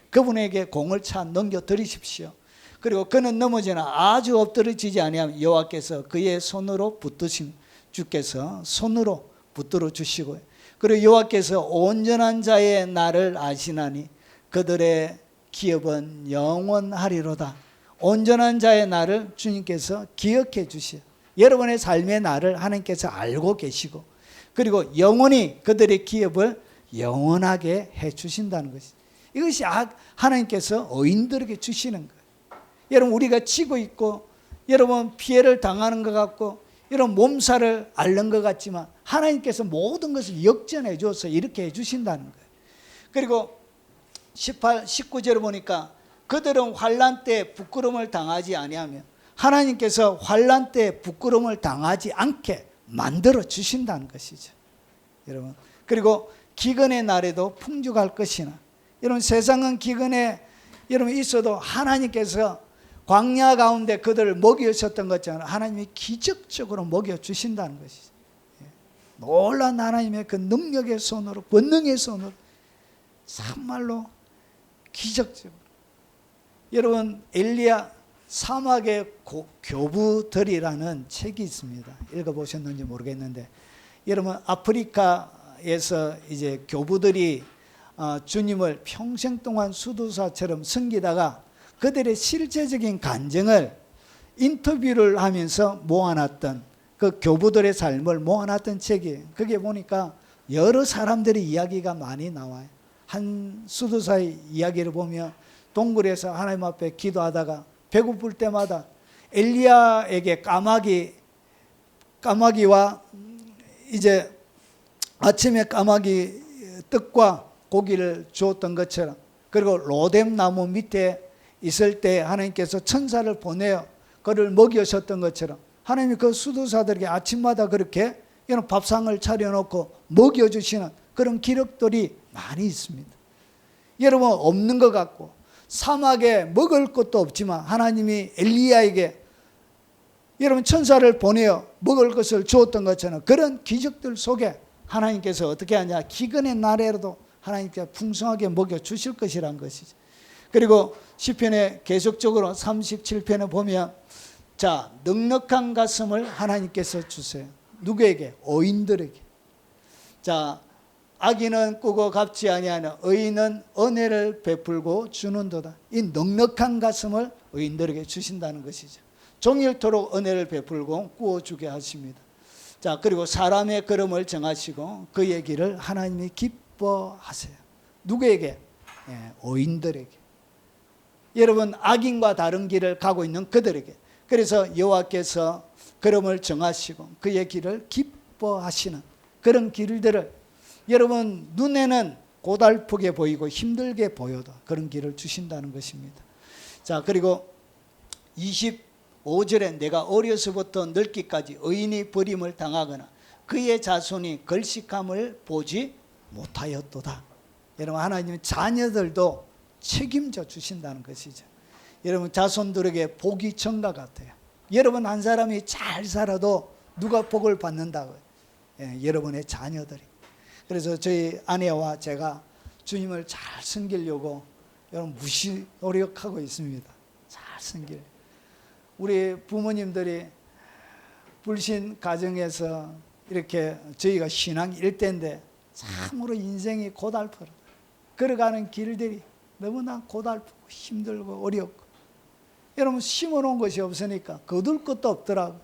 그분에게 공을 차 넘겨 드리십시오. 그리고 그는 넘어지나 아주 엎드러지지 아니하면 여호와께서 그의 손으로 붙드신, 주께서 손으로 붙들어 주시고, 그리고 여호와께서 온전한 자의 날을 아시나니 그들의 기업은 영원하리로다. 온전한 자의 날을 주님께서 기억해 주시오. 여러분의 삶의 날을 하나님께서 알고 계시고, 그리고 영원히 그들의 기업을 영원하게 해 주신다는 것이. 이것이 하나님께서 의인들에게 주시는 거예요. 여러분 우리가 지고 있고, 여러분 피해를 당하는 것 같고, 이런 몸살을 앓는 것 같지만 하나님께서 모든 것을 역전해 줘서 이렇게 해 주신다는 거예요. 그리고 19절을 보니까 그들은 환난 때 부끄러움을 당하지 아니하며 하나님께서 환난 때 부끄러움을 당하지 않게 만들어 주신다는 것이죠. 여러분, 그리고 기근의 날에도 풍족할 것이나, 여러분 세상은 기근에 여러분 있어도 하나님께서 광야 가운데 그들을 먹이셨던 것처럼 하나님이 기적적으로 먹여주신다는 것이죠. 놀라운 하나님의 그 능력의 손으로, 권능의 손으로 참말로 기적적으로. 여러분 엘리야 사막의 교부들이라는 책이 있습니다. 읽어보셨는지 모르겠는데, 여러분 아프리카에서 이제 교부들이 주님을 평생 동안 수도사처럼 섬기다가 그들의 실제적인 간증을 인터뷰를 하면서 모아놨던, 그 교부들의 삶을 모아놨던 책이에요. 거기에 보니까 여러 사람들의 이야기가 많이 나와요. 한 수도사의 이야기를 보면 동굴에서 하나님 앞에 기도하다가 배고플 때마다 엘리야에게 까마귀와 이제 아침에 까마귀 떡과 고기를 주었던 것처럼, 그리고 로뎀 나무 밑에 있을 때 하나님께서 천사를 보내어 그를 먹이셨던 것처럼 하나님이 그 수도사들에게 아침마다 그렇게 이런 밥상을 차려놓고 먹여주시는 그런 기록들이 많이 있습니다. 여러분 없는 것 같고 사막에 먹을 것도 없지만 하나님이 엘리야에게 여러분 천사를 보내어 먹을 것을 주었던 것처럼 그런 기적들 속에 하나님께서 어떻게 하냐, 기근의 날에라도 하나님께서 풍성하게 먹여주실 것이란 것이죠. 그리고 시편에 계속적으로 37편에 보면, 자, 넉넉한 가슴을 하나님께서 주세요. 누구에게? 의인들에게. 자, 악인은 꾸고 갚지 아니하며 의인은 은혜를 베풀고 주는도다. 이 넉넉한 가슴을 의인들에게 주신다는 것이죠. 종일토록 은혜를 베풀고 꾸어주게 하십니다. 자, 그리고 사람의 걸음을 정하시고 그의 길을 하나님이 기뻐하세요. 누구에게? 의인들에게. 여러분 악인과 다른 길을 가고 있는 그들에게. 그래서 여호와께서 걸음을 정하시고 그의 길을 기뻐하시는 그런 길들을, 여러분 눈에는 고달프게 보이고 힘들게 보여도 그런 길을 주신다는 것입니다. 자, 그리고 25절에 내가 어려서부터 늙기까지 의인이 버림을 당하거나 그의 자손이 걸식함을 보지 못하였도다. 여러분 하나님은 자녀들도 책임져 주신다는 것이죠. 여러분 자손들에게 복이 전가 같아요. 여러분 한 사람이 잘 살아도 누가 복을 받는다고요? 여러분의 자녀들이. 그래서 저희 아내와 제가 주님을 잘 섬기려고 여러분 무시 노력하고 있습니다. 잘 섬길. 우리 부모님들이 불신 가정에서 이렇게 저희가 신앙 일대인데 참으로 인생이 고달퍼요. 걸어가는 길들이 너무나 고달프고 힘들고 어렵고, 여러분 심어놓은 것이 없으니까 거둘 것도 없더라고요.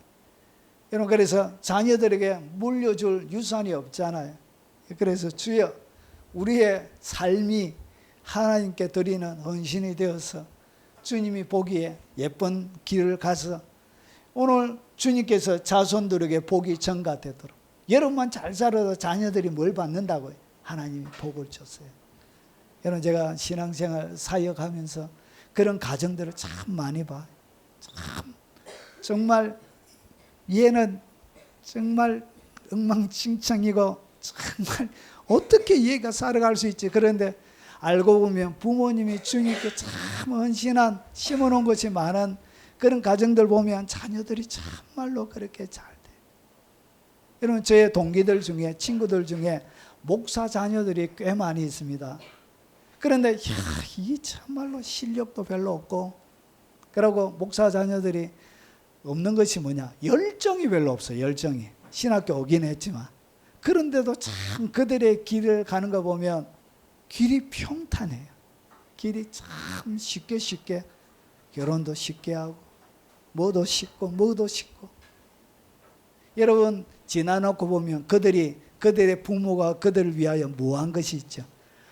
여러분 그래서 자녀들에게 물려줄 유산이 없잖아요. 그래서 주여 우리의 삶이 하나님께 드리는 헌신이 되어서 주님이 보기에 예쁜 길을 가서 오늘 주님께서 자손들에게 복이 전가되도록, 여러분만 잘 살아도 자녀들이 뭘 받는다고요? 하나님이 복을 줬어요. 여러분 제가 신앙생활 사역하면서 그런 가정들을 참 많이 봐요. 참 정말 얘는 정말 엉망진창이고 정말 어떻게 얘가 살아갈 수 있지? 그런데 알고 보면 부모님이 주님께 참 헌신한 심어놓은 것이 많은 그런 가정들 보면 자녀들이 참말로 그렇게 잘 돼요. 여러분, 저의 동기들 중에, 친구들 중에 목사 자녀들이 꽤 많이 있습니다. 그런데 이 참말로 실력도 별로 없고, 그러고 목사 자녀들이 없는 것이 뭐냐? 열정이 별로 없어요. 열정이. 신학교 오긴 했지만. 그런데도 참 그들의 길을 가는 거 보면 길이 평탄해요. 길이 참 쉽게 결혼도 쉽게 하고 뭐도 쉽고 여러분, 지나놓고 보면 그들의 부모가 그들을 위하여 뭐한 것이 있죠?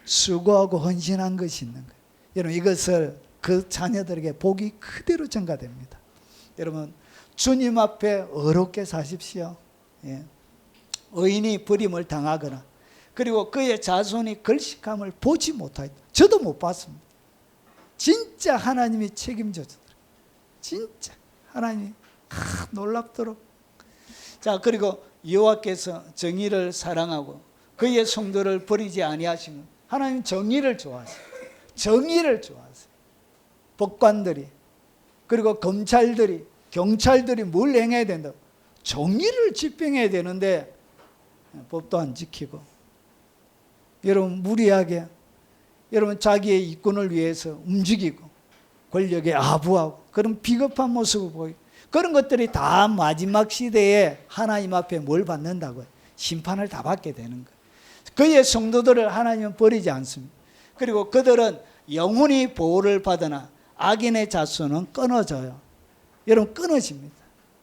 수고하고 헌신한 것이 있는 거예요. 여러분, 이것을 그 자녀들에게 복이 그대로 전가됩니다. 여러분, 주님 앞에 어렵게 사십시오. 예. 의인이 버림을 당하거나 그리고 그의 자손이 걸식함을 보지 못하였다. 저도 못 봤습니다. 진짜 하나님이 책임져 주더라고요. 진짜 하나님이 놀랍도록. 자, 그리고 여호와께서 정의를 사랑하고 그의 성도를 버리지 아니하시면 하나님 정의를 좋아하세요. 정의를 좋아하세요. 법관들이 그리고 검찰들이 경찰들이 뭘 행해야 된다고? 정의를 집행해야 되는데 법도 안 지키고, 여러분 무리하게 여러분 자기의 이권을 위해서 움직이고 권력에 아부하고 그런 비겁한 모습을 보이고, 그런 것들이 다 마지막 시대에 하나님 앞에 뭘 받는다고요? 심판을 다 받게 되는 거예요. 그의 성도들을 하나님은 버리지 않습니다. 그리고 그들은 영원히 보호를 받으나 악인의 자손은 끊어져요. 여러분, 끊어집니다.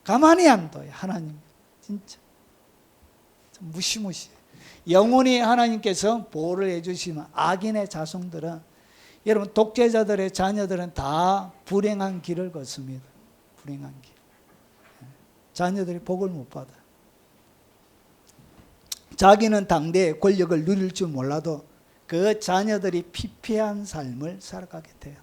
가만히 안 둬요. 하나님 진짜 무시무시해. 영원히 하나님께서 보호를 해주시면 악인의 자손들은, 여러분 독재자들의 자녀들은 다 불행한 길을 걷습니다. 불행한 길. 자녀들이 복을 못 받아. 자기는 당대의 권력을 누릴 줄 몰라도 그 자녀들이 피폐한 삶을 살아가게 돼요.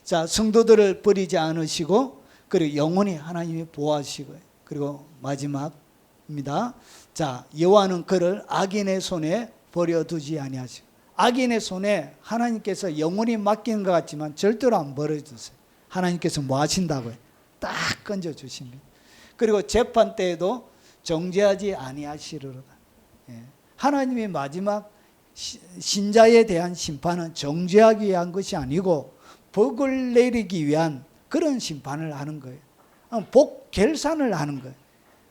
자, 성도들을 버리지 않으시고 그리고 영원히 하나님이 보호하시고, 그리고 마지막입니다. 자, 여호와는 그를 악인의 손에 버려두지 아니하시고, 악인의 손에 하나님께서 영원히 맡기는 것 같지만 절대로 안 버려주세요. 하나님께서 뭐 하신다고요? 딱 건져주십니다. 그리고 재판 때에도 정죄하지 아니하시리로다. 예. 하나님의 마지막 신자에 대한 심판은 정죄하기 위한 것이 아니고 복을 내리기 위한 그런 심판을 하는 거예요. 복 결산을 하는 거예요.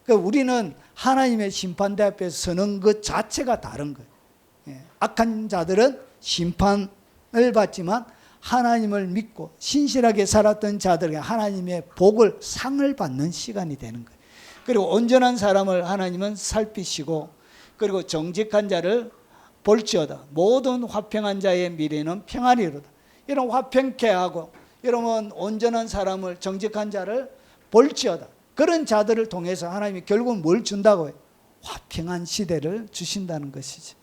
그러니까 우리는 하나님의 심판대 앞에 서는 것 자체가 다른 거예요. 예. 악한 자들은 심판을 받지만 하나님을 믿고 신실하게 살았던 자들에게 하나님의 복을, 상을 받는 시간이 되는 거예요. 그리고 온전한 사람을 하나님은 살피시고, 그리고 정직한 자를 볼지어다. 모든 화평한 자의 미래는 평안이로다. 이런 화평케 하고, 여러분 온전한 사람을, 정직한 자를 볼지어다. 그런 자들을 통해서 하나님이 결국 뭘 준다고 해요? 화평한 시대를 주신다는 것이죠.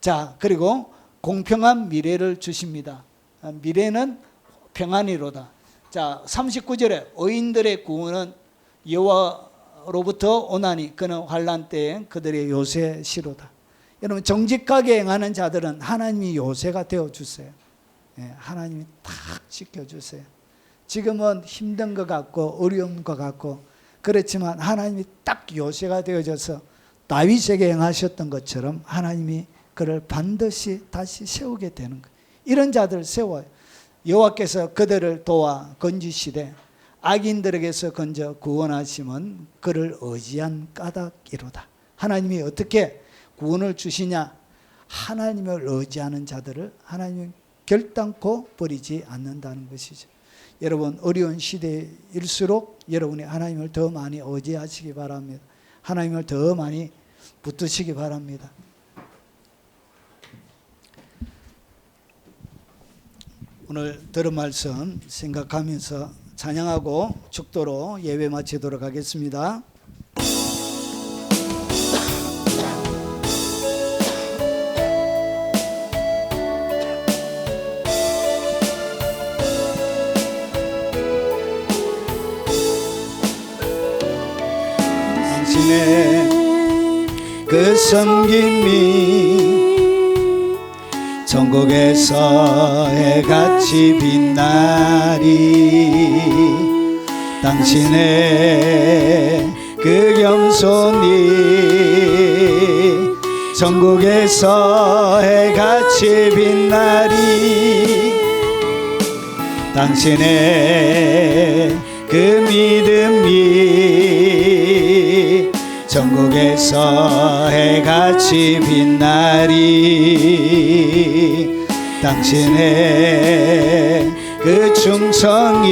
자, 그리고 공평한 미래를 주십니다. 미래는 평안이로다. 자, 39절에 의인들의 구원은 여호와로부터 오나니 그는 환난 때에 그들의 요새시로다. 여러분, 정직하게 행하는 자들은 하나님이 요새가 되어주세요. 예, 하나님이 탁 지켜주세요. 지금은 힘든 것 같고 어려운 것 같고 그렇지만 하나님이 딱 요새가 되어져서 다윗에게 행하셨던 것처럼 하나님이 그를 반드시 다시 세우게 되는 거예요. 이런 자들을 세워요. 여호와께서 그들을 도와 건지시되 악인들에게서 건져 구원하시면 그를 의지한 까닭이로다. 하나님이 어떻게 구원을 주시냐? 하나님을 의지하는 자들을 하나님은 결단코 버리지 않는다는 것이죠. 여러분, 어려운 시대일수록 여러분이 하나님을 더 많이 의지하시기 바랍니다. 하나님을 더 많이 붙드시기 바랍니다. 오늘 들은 말씀 생각하면서 찬양하고 축도로 예배 마치도록 하겠습니다. 당신의 그 섬김이 전국에서 해같이 빛나리. 당신의 그 겸손이 전국에서 해같이 빛나리. 당신의 그 믿음이 전국에서 해같이 빛나리. 당신의 그 충성이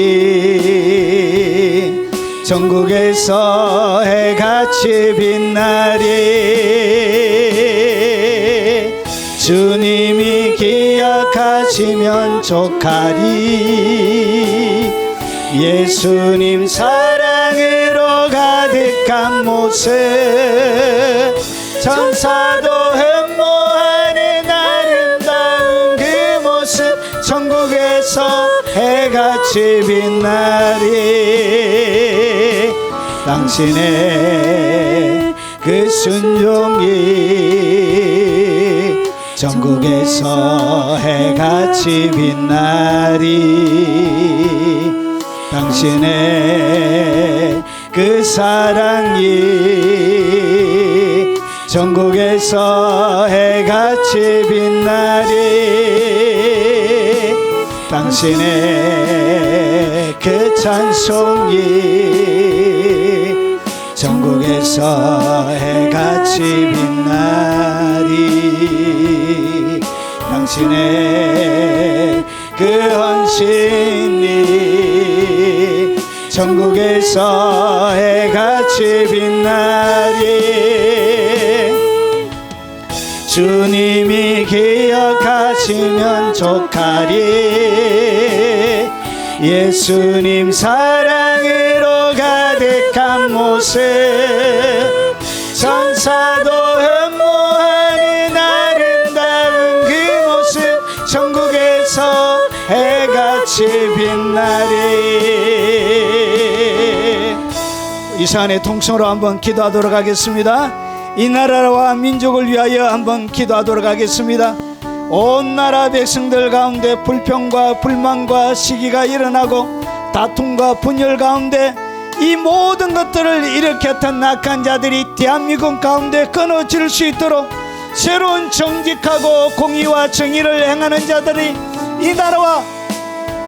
전국에서 해같이 빛나리. 주님이 기억하시면 족하리. 예수님 사랑으로 가득한 모습 천사도 흠모하는 아름다운 그 모습 천국에서 해같이 빛나리. 당신의 그 순종이 전국에서 해같이 빛나리. 당신의 그 사랑이 전국에서 해같이 빛나리. 당신의 그 찬송이 전국에서 해같이 빛나리. 당신의 그 헌신이 전국에서 해같이 빛나리. 주님이 기억하시면 족하리. 예수님 사랑으로 가득한 모습 천사도 흠모하는 아름다운 그 모습 천국에서 해같이 빛나리. 이 시간에 통성으로 한번 기도하도록 하겠습니다. 이 나라와 민족을 위하여 한번 기도하도록 하겠습니다. 온 나라 백성들 가운데 불평과 불만과 시기가 일어나고 다툼과 분열 가운데 이 모든 것들을 일으켰던 악한 자들이 대한민국 가운데 끊어질 수 있도록 새로운 정직하고 공의와 정의를 행하는 자들이 이 나라와